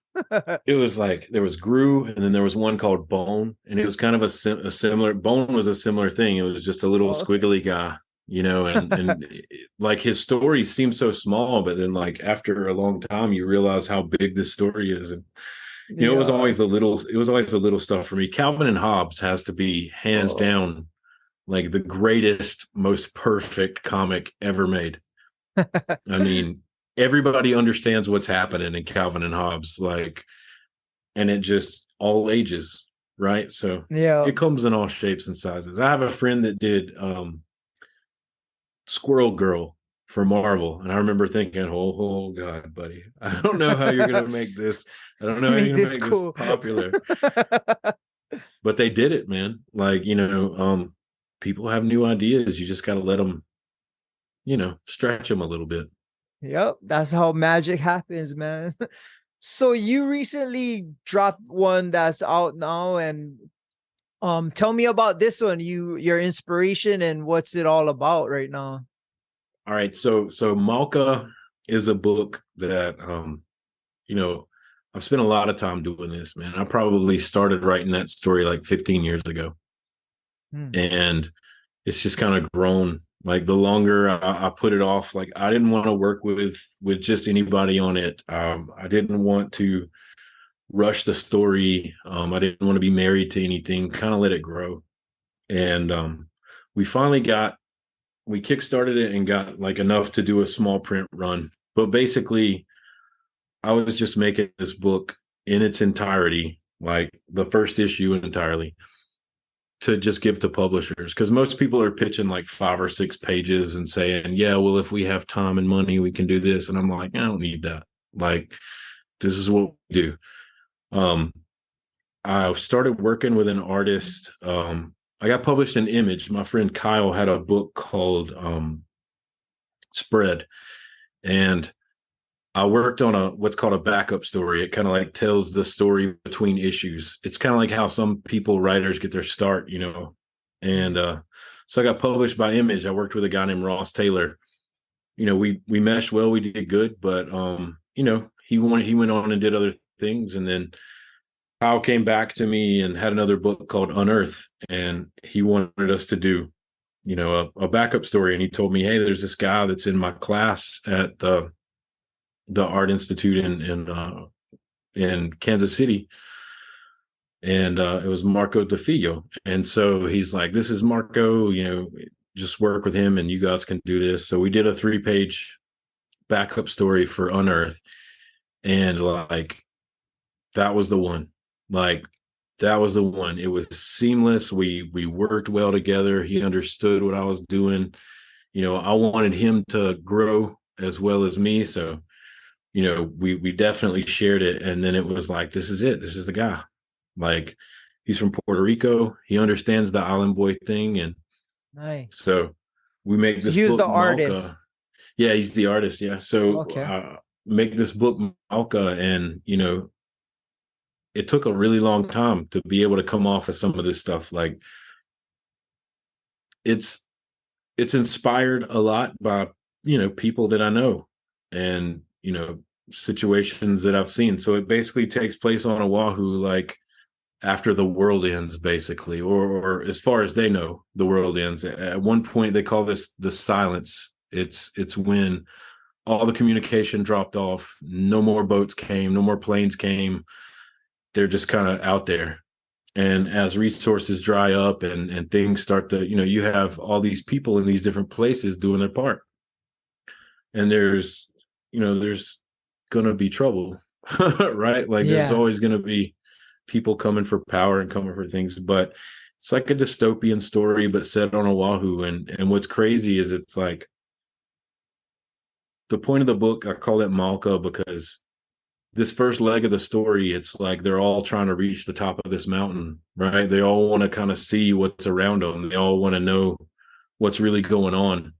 It was like there was Gru, and then there was one called Bone, and it was kind of a similar. Bone was a similar thing. It was just a little Oh, okay. squiggly guy, you know, and like his story seemed so small, but then like after a long time, you realize how big this story is, and you know, it was Yeah. always the little. It was always the little stuff for me. Calvin and Hobbes has to be hands Oh. down like the greatest, most perfect comic ever made. I mean, everybody understands what's happening in Calvin and Hobbes, like, and it just all ages, right? So Yeah. it comes in all shapes and sizes. I have a friend that did Squirrel Girl for Marvel, and I remember thinking, oh God, buddy, I don't know how you're gonna make this. I don't know how Make you're gonna this make this cool. popular, but they did it, man. Like, you know, people have new ideas. You just got to let them, you know, stretch them a little bit. Yep, that's how magic happens, man. So you recently dropped one that's out now, and tell me about this one, your inspiration and what's it all about right now. All right, so Mauka is a book that you know, I've spent a lot of time doing this, man. I probably started writing that story like 15 years ago. Hmm. And it's just kind of grown. Like the longer I put it off, like I didn't want to work with just anybody on it. I didn't want to rush the story. I didn't want to be married to anything. Kind of let it grow. And we finally got we kickstarted it and got like enough to do a small print run. But basically, I was just making this book in its entirety, like the first issue entirely, to just give to publishers, because most people are pitching like 5 or 6 pages and saying, yeah, well, if we have time and money, we can do this. And I'm like, I don't need that. Like, this is what we do. Um, I started working with an artist. I got published in Image. My friend Kyle had a book called Spread, and I worked on a what's called a backup story. It kind of like tells the story between issues. It's kind of like how some people writers get their start, you know. And so I got published by Image. I worked with a guy named Ross Taylor. You know, we meshed well. We did good, but you know, he went on and did other things, and then Kyle came back to me and had another book called Unearth, and he wanted us to do, you know, a backup story. And he told me, hey, there's this guy that's in my class at the Art Institute in Kansas City, and it was Marco DeFio. And so he's like, "This is Marco. You know, just work with him, and you guys can do this." So we did a 3-page backup story for Unearth, and like that was the one. Like that was the one. It was seamless. We worked well together. He understood what I was doing. I wanted him to grow as well as me. So, we definitely shared it. And then it was like, this is it. This is the guy. Like, he's from Puerto Rico. He understands the island boy thing. And Nice. so we make So this he was book, the artist. Mauka. Yeah, he's the artist. Yeah. So Okay. make this book, Mauka. And, it took a really long time to be able to come off of some of this stuff. Like, it's inspired a lot by people that I know, and situations that I've seen. So it basically takes place on Oahu, like after the world ends, basically, or as far as they know, the world ends. At one point, they call this the silence. It's when all the communication dropped off. No more boats came. No more planes came. They're just kind of out there. And as resources dry up and things start to, you have all these people in these different places doing their part. And there's going to be trouble, right? Like there's Yeah. always going to be people coming for power and coming for things, but it's like a dystopian story, but set on Oahu. And what's crazy is it's like the point of the book, I call it Mauka because this first leg of the story, it's like they're all trying to reach the top of this mountain, right? They all want to kind of see what's around them. They all want to know what's really going on.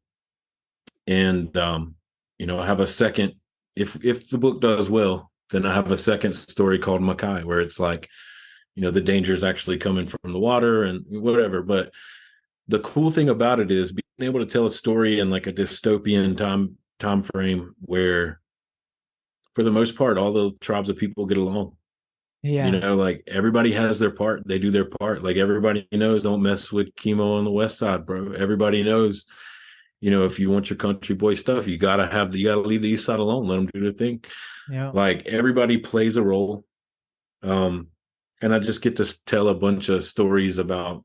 And I have a second, if the book does well, then I have a second story called Makai, where it's like, the danger is actually coming from the water and whatever. But the cool thing about it is being able to tell a story in like a dystopian time frame where, for the most part, all the tribes of people get along. Yeah. Like everybody has their part. They do their part. Like everybody knows, don't mess with chemo on the west side, bro. Everybody knows, if you want your country boy stuff, you gotta leave the east side alone. Let them do their thing. Yeah. Like everybody plays a role. And I just get to tell a bunch of stories about,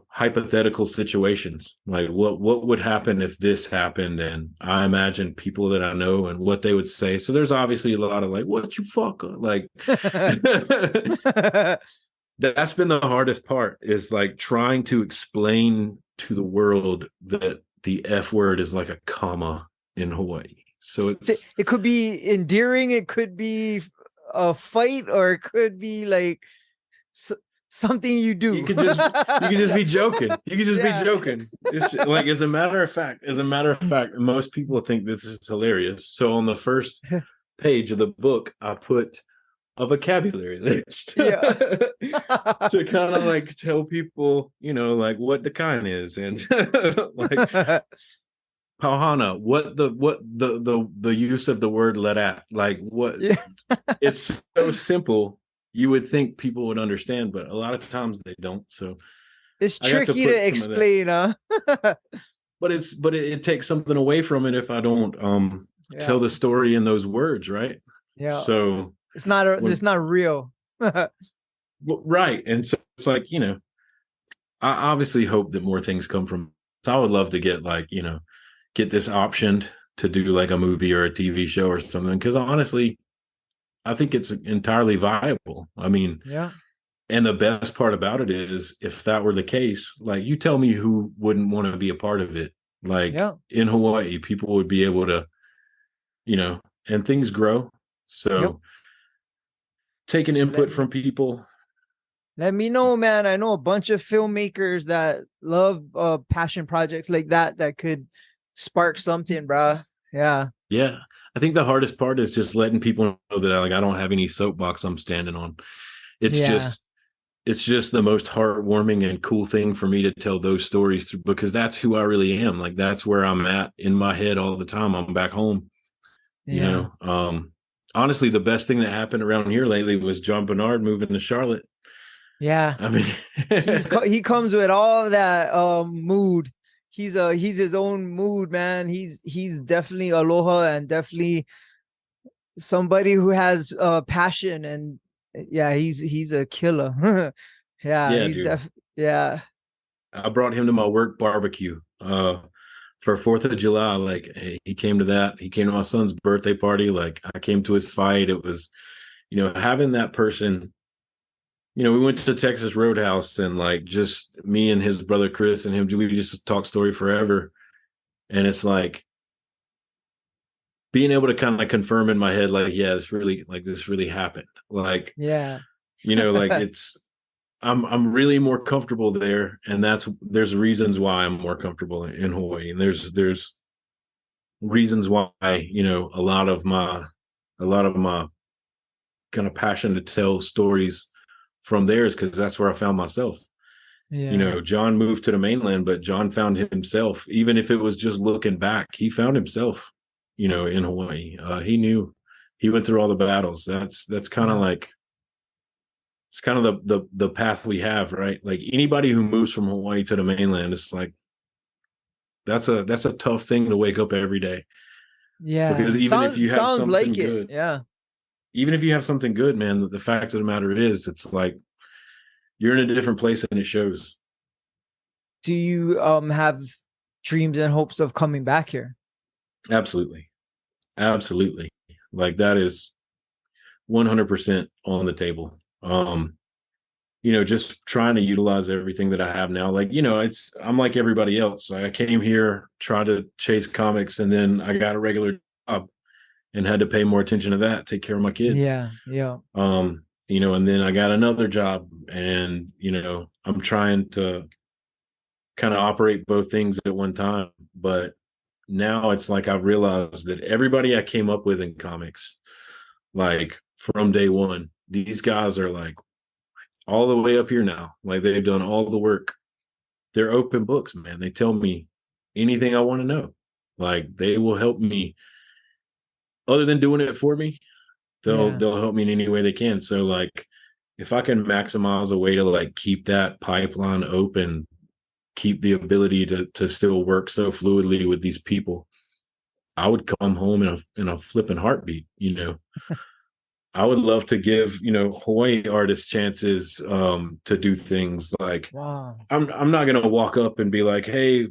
hypothetical situations. Like what would happen if this happened? And I imagine people that I know and what they would say. So there's obviously a lot of like, what you fuck? Like that's been the hardest part, is like trying to explain to the world that the F word is like a comma in Hawaii. So it could be endearing, it could be a fight, or it could be like something you do. You could just be joking. You could just be joking. It's like, as a matter of fact, most people think this is hilarious. So on the first page of the book, I put a vocabulary list to kind of like tell people, like what the kind is, and like Pauhana, what the use of the word let at, like what. It's so simple. You would think people would understand, but a lot of times they don't. So it's tricky to explain, huh? But it takes something away from it if I don't tell the story in those words, right? Yeah. So it's not real. Right. And so it's like, I obviously hope that more things come from. So I would love to get get this optioned to do like a movie or a TV show or something, because honestly, I think it's entirely viable. I mean, yeah. And the best part about it is, if that were the case, like, you tell me who wouldn't want to be a part of it. Like in Hawaii, people would be able to, and things grow. So taking input from people. Let me know, man. I know a bunch of filmmakers that love passion projects like that could spark something, bro. Yeah. Yeah. I think the hardest part is just letting people know that I don't have any soapbox I'm standing on. It's just the most heartwarming and cool thing for me to tell those stories, because that's who I really am. Like, that's where I'm at in my head all the time. I'm back home. Honestly, the best thing that happened around here lately was John Bernard moving to Charlotte. Yeah. I mean, he comes with all that mood. He's his own mood, man. He's definitely Aloha, and definitely somebody who has passion, and he's a killer. Yeah, he's yeah. I brought him to my work barbecue for for 4th of July, like he came to that. He came to my son's birthday party. Like I came to his fight. It was, having that person. We went to Texas Roadhouse and like just me and his brother Chris and him, we just talk story forever. And it's like being able to kind of confirm in my head, like, yeah, this really happened. Like, Yeah. like I'm really more comfortable there. And there's reasons why I'm more comfortable in Hawaii. And there's reasons why, a lot of my kind of passion to tell stories from there is because that's where I found myself. Yeah. John moved to the mainland, but John found himself. Even if it was just looking back, he found himself, in Hawaii. He knew he went through all the battles. That's kind of Yeah. like, it's kind of the path we have, right? Like anybody who moves from Hawaii to the mainland, it's like that's a tough thing to wake up every day. Yeah. Because even if you have Sounds something like it. good, Yeah. even if you have something good, man, the fact of the matter is, it's like you're in a different place and it shows. Do you have dreams and hopes of coming back here? Absolutely. Absolutely. Like that is 100% on the table. Just trying to utilize everything that I have now. Like, I'm like everybody else. I came here, tried to chase comics, and then I got a regular job and had to pay more attention to that, take care of my kids. Yeah. Yeah. And then I got another job and, I'm trying to kind of operate both things at one time. But now it's like I've realized that everybody I came up with in comics, like from day one, these guys are like all the way up here now. Like they've done all the work. They're open books, man. They tell me anything I want to know. Like they will help me other than doing it for me. They'll Yeah. they'll help me in any way they can. So like if I can maximize a way to like keep that pipeline open, keep the ability to still work so fluidly with these people, I would come home in a flipping heartbeat. I would love to give, Hawaii artists chances to do things like Wow. I'm not gonna walk up and be like, hey,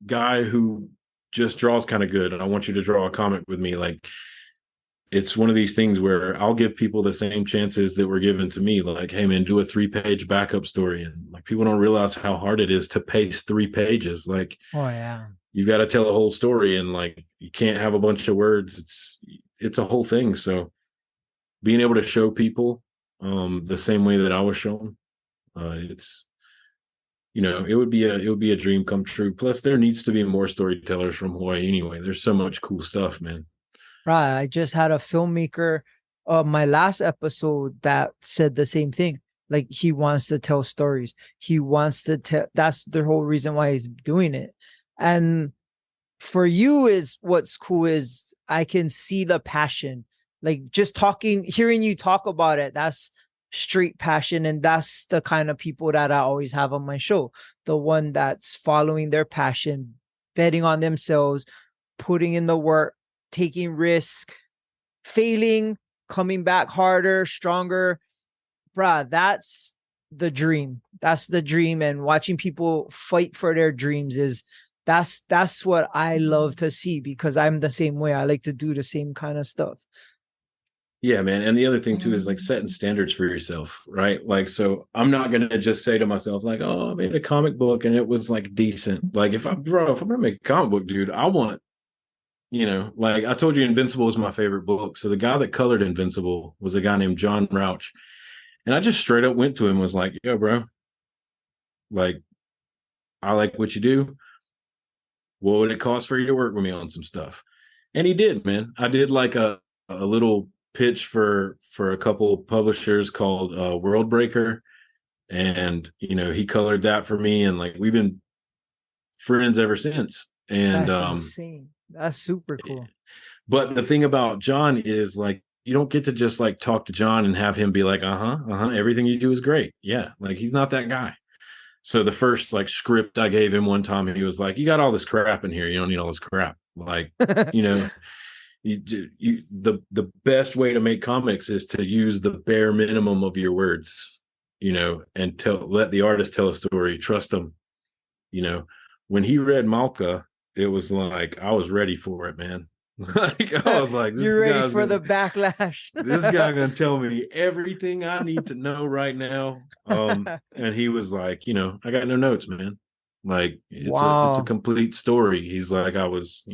guy who just draws kind of good, and I want you to draw a comic with me. Like it's one of these things where I'll give people the same chances that were given to me. Like, hey man, do a 3-page backup story. And like people don't realize how hard it is to pace 3 pages. Like Oh yeah. you've got to tell a whole story and like you can't have a bunch of words. It's a whole thing. So being able to show people the same way that I was shown, it's it would be a dream come true. Plus there needs to be more storytellers from Hawaii anyway. There's so much cool stuff, man. Right. I just had a filmmaker my last episode that said the same thing. Like he wants to tell stories. He wants to tell, that's the whole reason why he's doing it. And for you is what's cool is I can see the passion. Like just talking, hearing you talk about it, that's straight passion. And that's the kind of people that I always have on my show. The one that's following their passion, betting on themselves, putting in the work, taking risk, failing, coming back harder, stronger. Bruh, that's the dream. That's the dream. And watching people fight for their dreams is that's what I love to see because I'm the same way. I like to do the same kind of stuff. Yeah, man. And the other thing too is like setting standards for yourself, right? Like, so I'm not gonna just say to myself, like, oh, I made a comic book and it was like decent. Like if I'm gonna make a comic book, dude, I want, like I told you, Invincible was my favorite book. So the guy that colored Invincible was a guy named John Rauch. And I just straight up went to him, was like, yo, bro, like, I like what you do. What would it cost for you to work with me on some stuff? And he did, man. I did like a little pitch for a couple of publishers called World Breaker, and he colored that for me, and like we've been friends ever since. And That's insane. That's super cool. but the thing about John is like you don't get to just like talk to John and have him be like, everything you do is great. Yeah, like he's not that guy. So the first like script I gave him one time, he was like, you got all this crap in here, you don't need all this crap. Like, the best way to make comics is to use the bare minimum of your words, and let the artist tell a story, trust them. When he read Mauka, it was like I was ready for it, man. Like I was like, You're ready for the backlash. this guy gonna tell me everything I need to know right now. And he was like, I got no notes, man. Like it's a Wow. complete story. He's like, I was,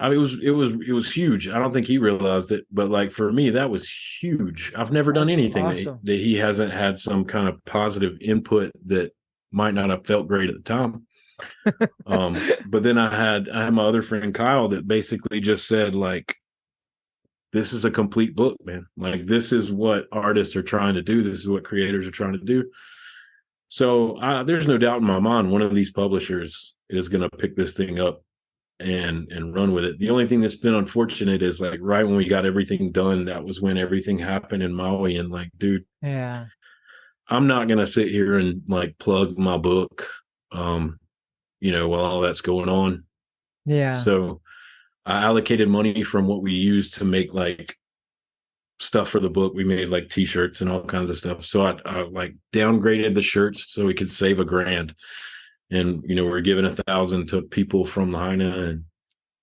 I mean, it was huge. I don't think he realized it, but like for me, that was huge. I've never done That's anything awesome. that he hasn't had some kind of positive input that might not have felt great at the time. But then I had my other friend Kyle that basically just said like, this is a complete book, man. Like this is what artists are trying to do. This is what creators are trying to do. So there's no doubt in my mind one of these publishers is going to pick this thing up and run with it. The only thing that's been unfortunate is like right when we got everything done, that was when everything happened in Maui. And like, dude, Yeah. I'm not going to sit here and like plug my book, while all that's going on. Yeah. So I allocated money from what we used to make like stuff for the book. We made like t-shirts and all kinds of stuff. So I like downgraded the shirts so we could save $1,000. And, we're giving 1,000 to people from Lahaina, and,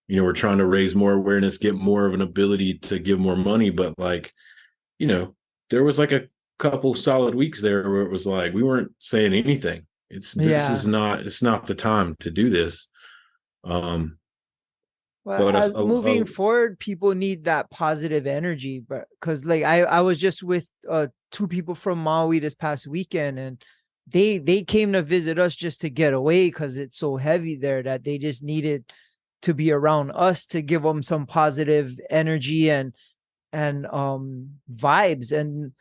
we're trying to raise more awareness, get more of an ability to give more money. But like, there was like a couple solid weeks there where it was like, we weren't saying anything. Yeah. It's not the time to do this. Well, But as moving forward, people need that positive energy, but because like I was just with two people from Maui this past weekend, and they came to visit us just to get away because it's so heavy there that they just needed to be around us to give them some positive energy and vibes. And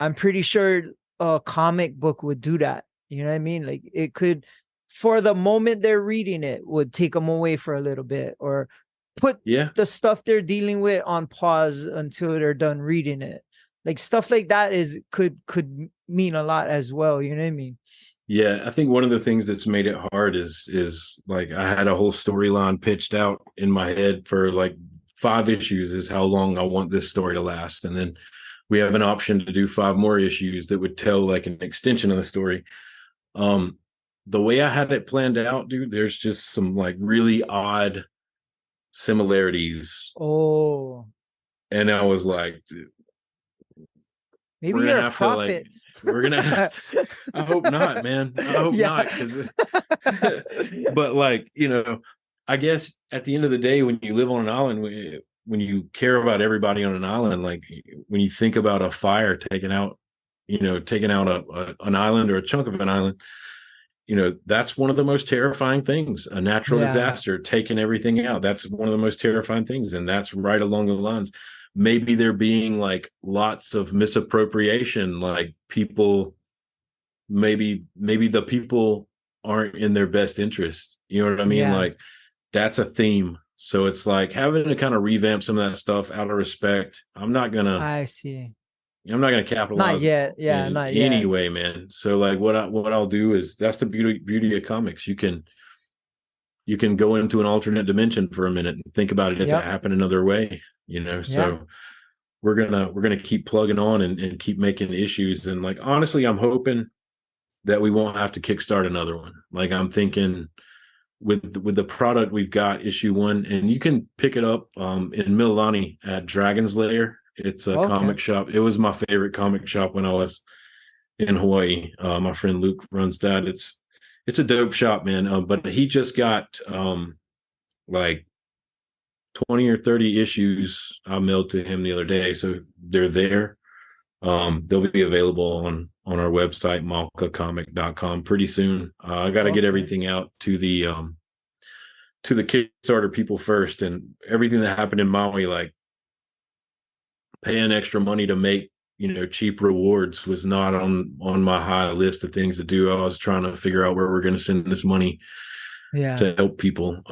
I'm pretty sure a comic book would do that. You know what I mean? Like it could, for the moment they're reading it, would take them away for a little bit, or put yeah, the stuff they're dealing with on pause until they're done reading it. Like stuff like that could mean a lot as well. You know what I mean? yeah. I think one of the things that's made it hard is like I had a whole storyline pitched out in my head for like 5 issues is how long I want this story to last. And then we have an option to do 5 more issues that would tell like an extension of the story. Um, the way I had it planned out, dude, there's just some like really odd similarities. Oh, And I was like, maybe we're you're gonna a have to like prophet. we're gonna have to, I hope not, man. I hope Yeah. not, because but like, I guess at the end of the day, when you live on an island, when you care about everybody on an island, like when you think about a fire taking out an island or a chunk of an island, that's one of the most terrifying things. A natural Yeah. disaster taking everything out, that's one of the most terrifying things. And that's right along the lines. Maybe there being like lots of misappropriation, like people, maybe the people aren't in their best interest. You know what I mean? Yeah. Like that's a theme. So it's like having to kind of revamp some of that stuff out of respect. I see. I'm not gonna Not capitalize yet. Yeah, in not any yet. way, man. So like what I'll do is, that's the beauty of comics. You can go into an alternate dimension for a minute and think about it if it Yep. happened another way. Yeah. So we're gonna keep plugging on and keep making issues. And like honestly, I'm hoping that we won't have to kickstart another one. Like I'm thinking with the product we've got, issue 1, and you can pick it up in Mililani at Dragon's Lair. It's a Okay. comic shop. It was my favorite comic shop when I was in Hawaii. My friend Luke runs that. It's a dope shop, man. But he just got like 20 or 30 issues I mailed to him the other day, so they're there. They'll be available on our website, maukacomic.com, pretty soon. I got to get Okay. everything out to the Kickstarter people first, and everything that happened in Maui, like paying extra money to make cheap rewards, was not on my high list of things to do. I was trying to figure out where we're going to send this money Yeah. to help people.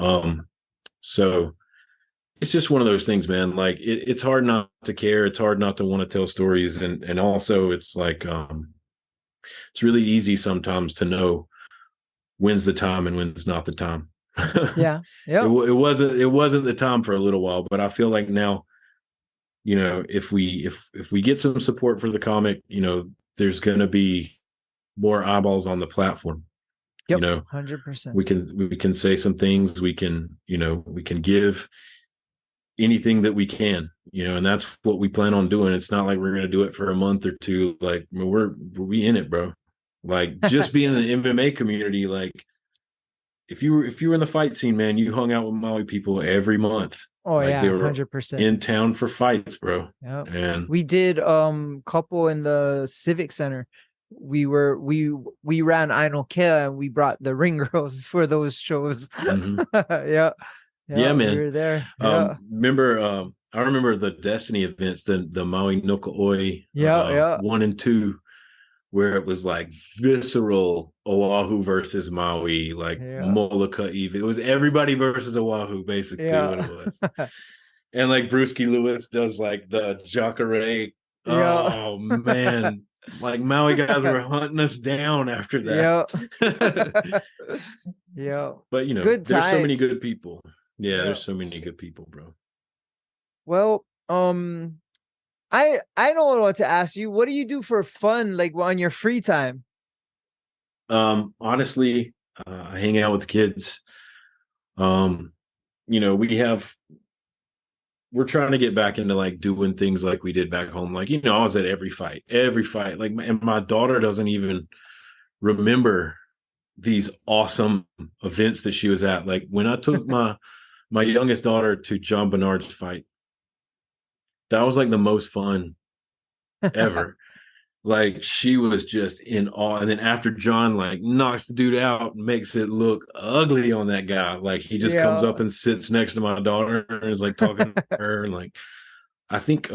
So it's just one of those things, man. Like it's hard not to care. It's hard not to want to tell stories, and also it's like it's really easy sometimes to know when's the time and when's not the time. Yeah. it, Yep. it wasn't the time for a little while, but I feel like now, if we get some support for the comic, there's going to be more eyeballs on the platform. You Yep. know, 100%. we can say some things, we can give anything that we can, and that's what we plan on doing. It's not like we're going to do it for a month or two. Like we in it, bro. Like just being in the MMA community, like if you were in the fight scene, man, you hung out with Maui people every month. Oh Like they yeah, were 100%. in town for fights, bro. Yeah. And We did couple in the Civic Center. We ran I don't care and we brought the ring girls for those shows. mhm. Yeah. Yeah, Yeah, we man. were there. Yeah. I remember the Destiny events, the Maui Nokaoi Yeah, yeah. 1 and 2, where it was like visceral Oahu versus Maui, like Yeah. Molokai Eve. It was everybody versus Oahu, basically what Yeah. it was. And like Brewski Lewis does like the Jacare. Yeah. Oh man. Like Maui guys were hunting us down after Yeah. that. Yeah. But Good there's so many times. good people. Yeah, Yeah. there's so many good people, bro. Well, I don't know what to ask you. What do you do for fun, like on your free time? Honestly, I hang out with the kids. Um, we have we're trying to get back into like doing things like we did back home. Like, I was at every fight. Like, and my daughter doesn't even remember these awesome events that she was at. Like when I took my youngest daughter to John Bernard's fight, that was like the most fun ever. Like she was just in awe. And then after John like knocks the dude out and makes it look ugly on that guy, like he just comes Yeah. up and sits next to my daughter and is like talking to her. And like I think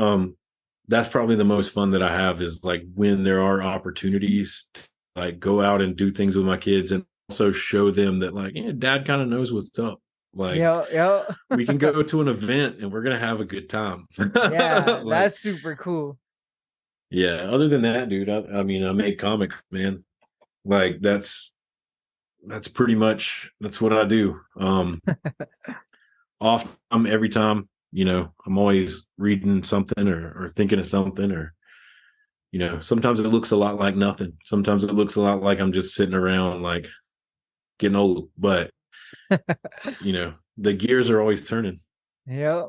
that's probably the most fun that I have is like when there are opportunities to like go out and do things with my kids and also show them that like, yeah, dad kind of knows what's up. Like Yeah. Yeah. we can go to an event and we're gonna have a good time. Yeah, Like, that's super cool. yeah. Other than that, dude, I mean, I make comics, man. Like that's pretty much that's what I do. Off every time, I'm always reading something or thinking of something or sometimes it looks a lot like nothing. Sometimes it looks a lot like I'm just sitting around like getting old, but the gears are always turning. Yeah.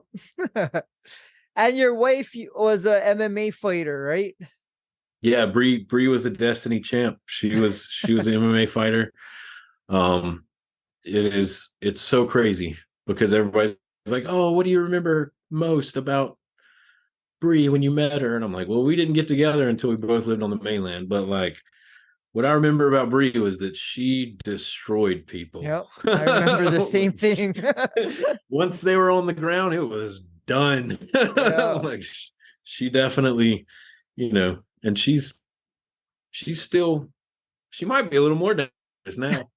And your wife was a MMA fighter, right? Yeah, Bree was a Destiny champ. She was an MMA fighter. Um, it's so crazy because everybody's like, "Oh, what do you remember most about Bree when you met her?" And I'm like, "Well, we didn't get together until we both lived on the mainland, but like what I remember about Bree was that she destroyed people. Yep. I remember the same thing. Once they were on the ground, it was done. Yeah. Like she definitely, and she's still she might be a little more dangerous now.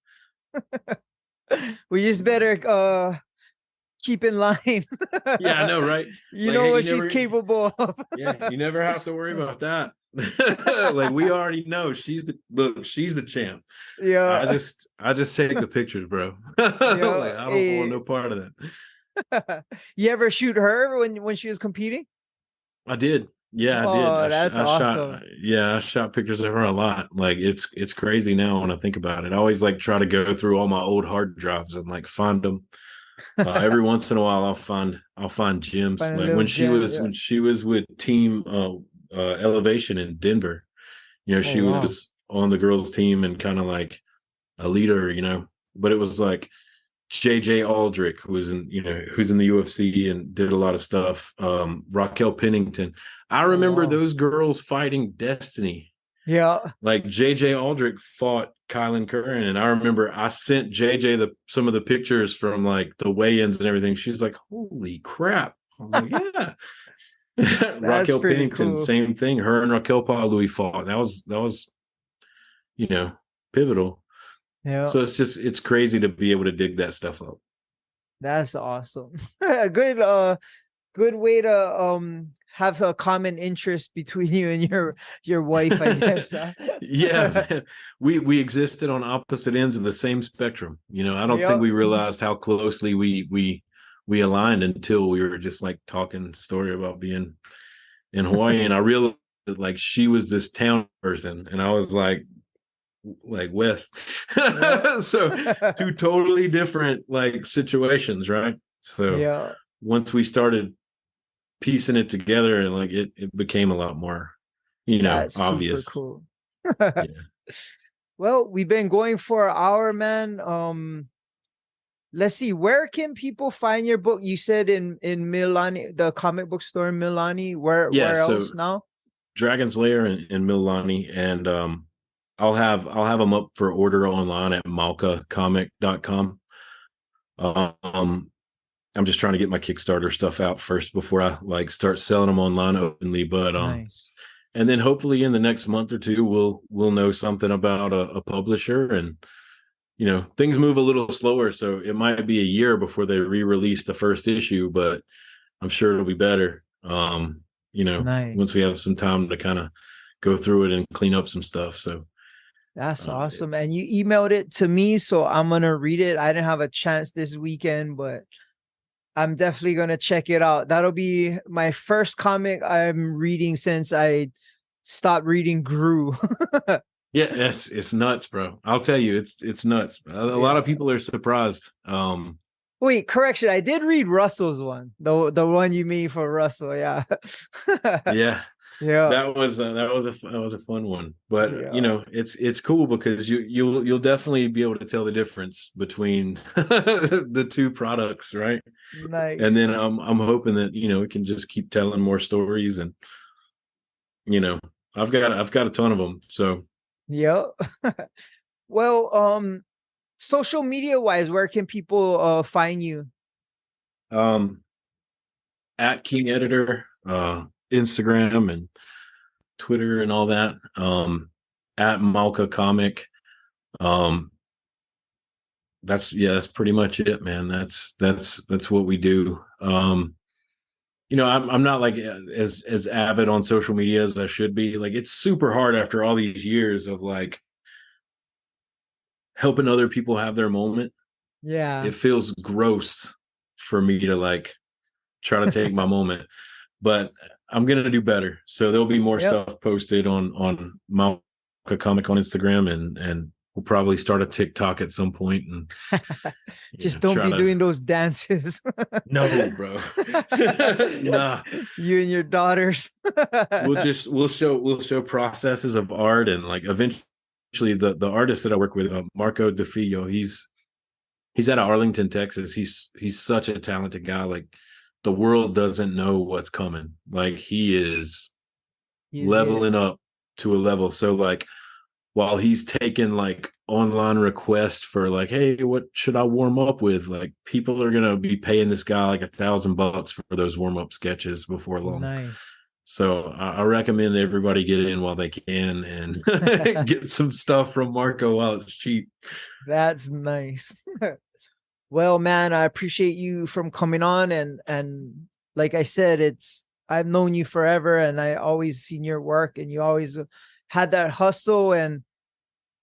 We just better keep in line. Yeah, I know, right? You Like, know hey, what she's capable of. yeah, you never have to worry about that. Like we already know she's the champ. I Yeah. just I just take the pictures, bro. Like Yeah. I don't want no part of that. You ever shoot her when she was competing? I did. Yeah, I did. Oh, that's I shot. awesome. Yeah, I shot pictures of her a lot. Like it's crazy now when I think about it. I always like try to go through all my old hard drives and like find them. Every once in a while, I'll find gems. Find a Like little gem. Yeah. when she was with Team Elevation in Denver. Oh She wow. was on the girls' team and kind of like a leader. But it was like JJ Aldrich, who's in the UFC and did a lot of stuff. Raquel Pennington. I Oh remember wow. those girls fighting Destiny. Yeah. Like JJ Aldrich fought Kylan Curran, and I remember I sent JJ some of the pictures from like the weigh-ins and everything. She's like, "Holy crap!" I was like, "Yeah." That's Raquel pretty Pennington, cool. same thing. Her and Raquel Paului fought. That was you know pivotal. Yeah. So it's crazy to be able to dig that stuff up. That's awesome. A good way to have a common interest between you and your wife, I guess. Huh? Yeah, man. We existed on opposite ends of the same spectrum. I don't think Yep. we realized how closely we aligned until we were just like talking story about being in Hawaii, and I realized that like she was this town person, and I was like like west. Yeah. So two totally different like situations, right? So Yeah. once we started piecing it together, and like it became a lot more, That's super obvious. cool. Yeah. Well, we've been going for an hour, man. Let's see, where can people find your book? You said in Milani, the comic book store in Milani. Yeah. Where So else now? Dragon's Lair in Mililani, and I'll have them up for order online at maukacomic.com. Um, I'm just trying to get my Kickstarter stuff out first before I like start selling them online openly. But Nice. and then hopefully in the next month or two we'll know something about a publisher, and things move a little slower, so it might be a year before they re-release the first issue, but I'm sure it'll be better. Once Nice. we have some time to kind of go through it and clean up some stuff. So That's uh, awesome. And you emailed it to me, so I'm gonna read it. I didn't have a chance this weekend, but I'm definitely gonna check it out. That'll be my first comic I'm reading since I stopped reading Gru. yeah, it's nuts, bro. I'll tell you, it's nuts. A lot of Yeah. people are surprised. Wait, correction. I did read Russell's one, the one you made for Russell. Yeah. Yeah, Yeah. that was a fun one, but Yeah. it's cool because you'll definitely be able to tell the difference between the two products, right? And then Nice. I'm hoping that we can just keep telling more stories, and you know I've got a ton of them. So Yep. Well, social media wise, where can people find you? um at King Editor, Instagram and Twitter and all that. At Mauka Comic. Um that's pretty much it, man. That's what we do. I'm not like as avid on social media as I should be. Like, it's super hard after all these years of like helping other people have their moment. Yeah. It feels gross for me to like try to take my moment, but I'm gonna do better. So there'll be more Yep. stuff posted on Mauka Comic on Instagram, and we'll probably start a TikTok at some point, and Just don't try be to. doing those dances. No, bro. Nah. You and your daughters. We'll show processes of art, and like eventually the artist that I work with, Marco DeFillo, he's out of Arlington, Texas. He's such a talented guy. Like, the world doesn't know what's coming. Like, he is He's it. leveling up to a level. So like, while he's taking like online requests for like, hey, what should I warm up with? Like, people are gonna be paying this guy like $1,000 for those warm up sketches before long. Nice. So I recommend everybody get in while they can, and get some stuff from Marco while it's cheap. That's nice. Well, man, I appreciate you from coming on, and like I said, I've known you forever, and I always seen your work, and you always had that hustle, and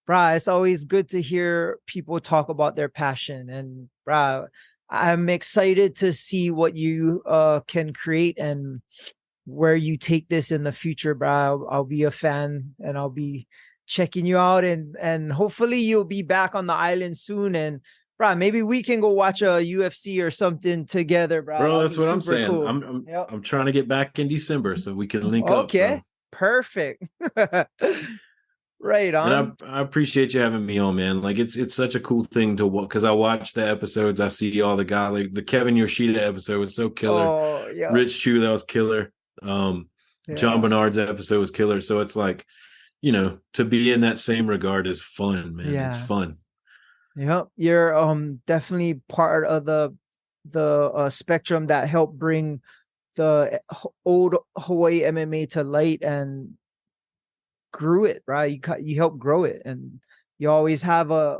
brah, it's always good to hear people talk about their passion, and brah, I'm excited to see what you can create and where you take this in the future, bro. I'll be a fan, and I'll be checking you out, and hopefully you'll be back on the island soon, and bro, maybe we can go watch a UFC or something together, bro. Bro, That'll that's be what I'm super saying. cool. I'm Yep. I'm trying to get back in December so we can link up, Okay. bro. Perfect. Right And on. I appreciate you having me on, man. Like, it's such a cool thing to watch, because I watch the episodes. I see all the guys, like the Kevin Yoshida episode was so killer. Oh yeah. Rich Chu, that was killer. John Yeah. Bernard's episode was killer. So it's like, to be in that same regard is fun, man. It's Yeah. fun. Yep. You're definitely part of the spectrum that helped bring the old Hawaii MMA to light and grew it, right? You helped grow it, and you always have a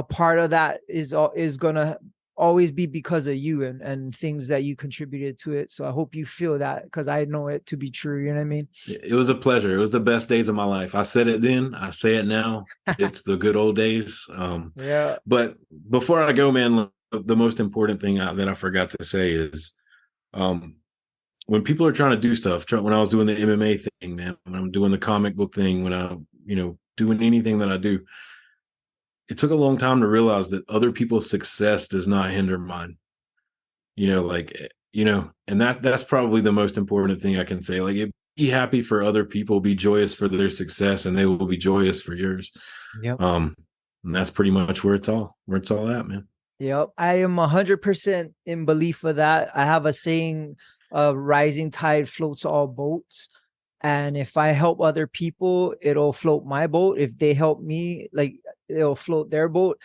part of that is gonna always be because of you and things that you contributed to it. So I hope you feel that, because I know it to be true. You know what I mean? It was a pleasure. It was the best days of my life. I said it then, I say it now. It's the good old days. Yeah. But before I go, man, the most important thing that I forgot to say is, um, when people are trying to do stuff, when I was doing the MMA thing, man, when I'm doing the comic book thing, when I, doing anything that I do, it took a long time to realize that other people's success does not hinder mine. And that's probably the most important thing I can say. Like, be happy for other people, be joyous for their success, and they will be joyous for yours. Yep. And that's pretty much where it's all at, man. Yep. I am 100% in belief of that. I have a saying, rising tide floats all boats. And if I help other people, it'll float my boat. If they help me, like, it'll float their boat.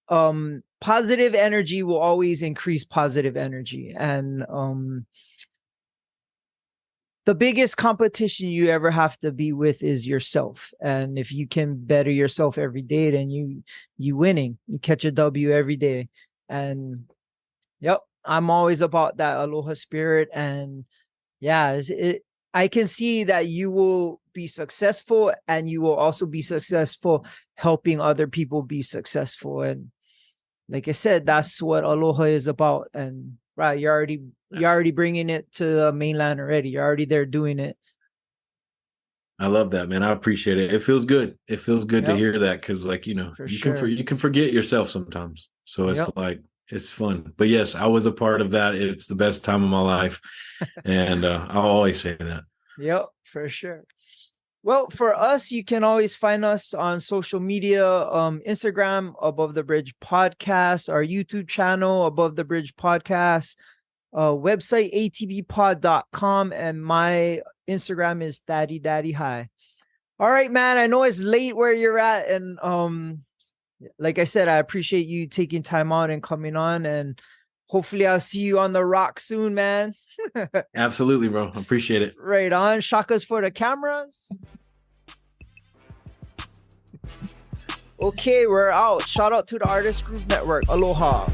Positive energy will always increase positive energy. And the biggest competition you ever have to be with is yourself. And if you can better yourself every day, then you winning. You catch a W every day. And yep, I'm always about that aloha spirit. And yeah, I can see that you will be successful, and you will also be successful helping other people be successful. And like I said, that's what aloha is about. And right, you're already bringing it to the mainland already. You're already there doing it. I love that, man. I appreciate it. It feels good. It feels good to Yep. hear that, because, like, you can forget yourself sometimes. So it's like, it's fun. But yes, I was a part of that. It's the best time of my life, and I'll always say that. Yep, for sure. Well, for us, you can always find us on social media, Instagram, Above the Bridge Podcast, our YouTube channel, Above the Bridge Podcast, website, atbpod.com, and my Instagram is Thaddy Daddy High. All right, man, I know it's late where you're at, and like I said, I appreciate you taking time out and coming on, and hopefully I'll see you on the rock soon, man. Absolutely, bro. Appreciate it. Right on. Shakas for the cameras. Okay, we're out. Shout out to the Artist Group Network. Aloha.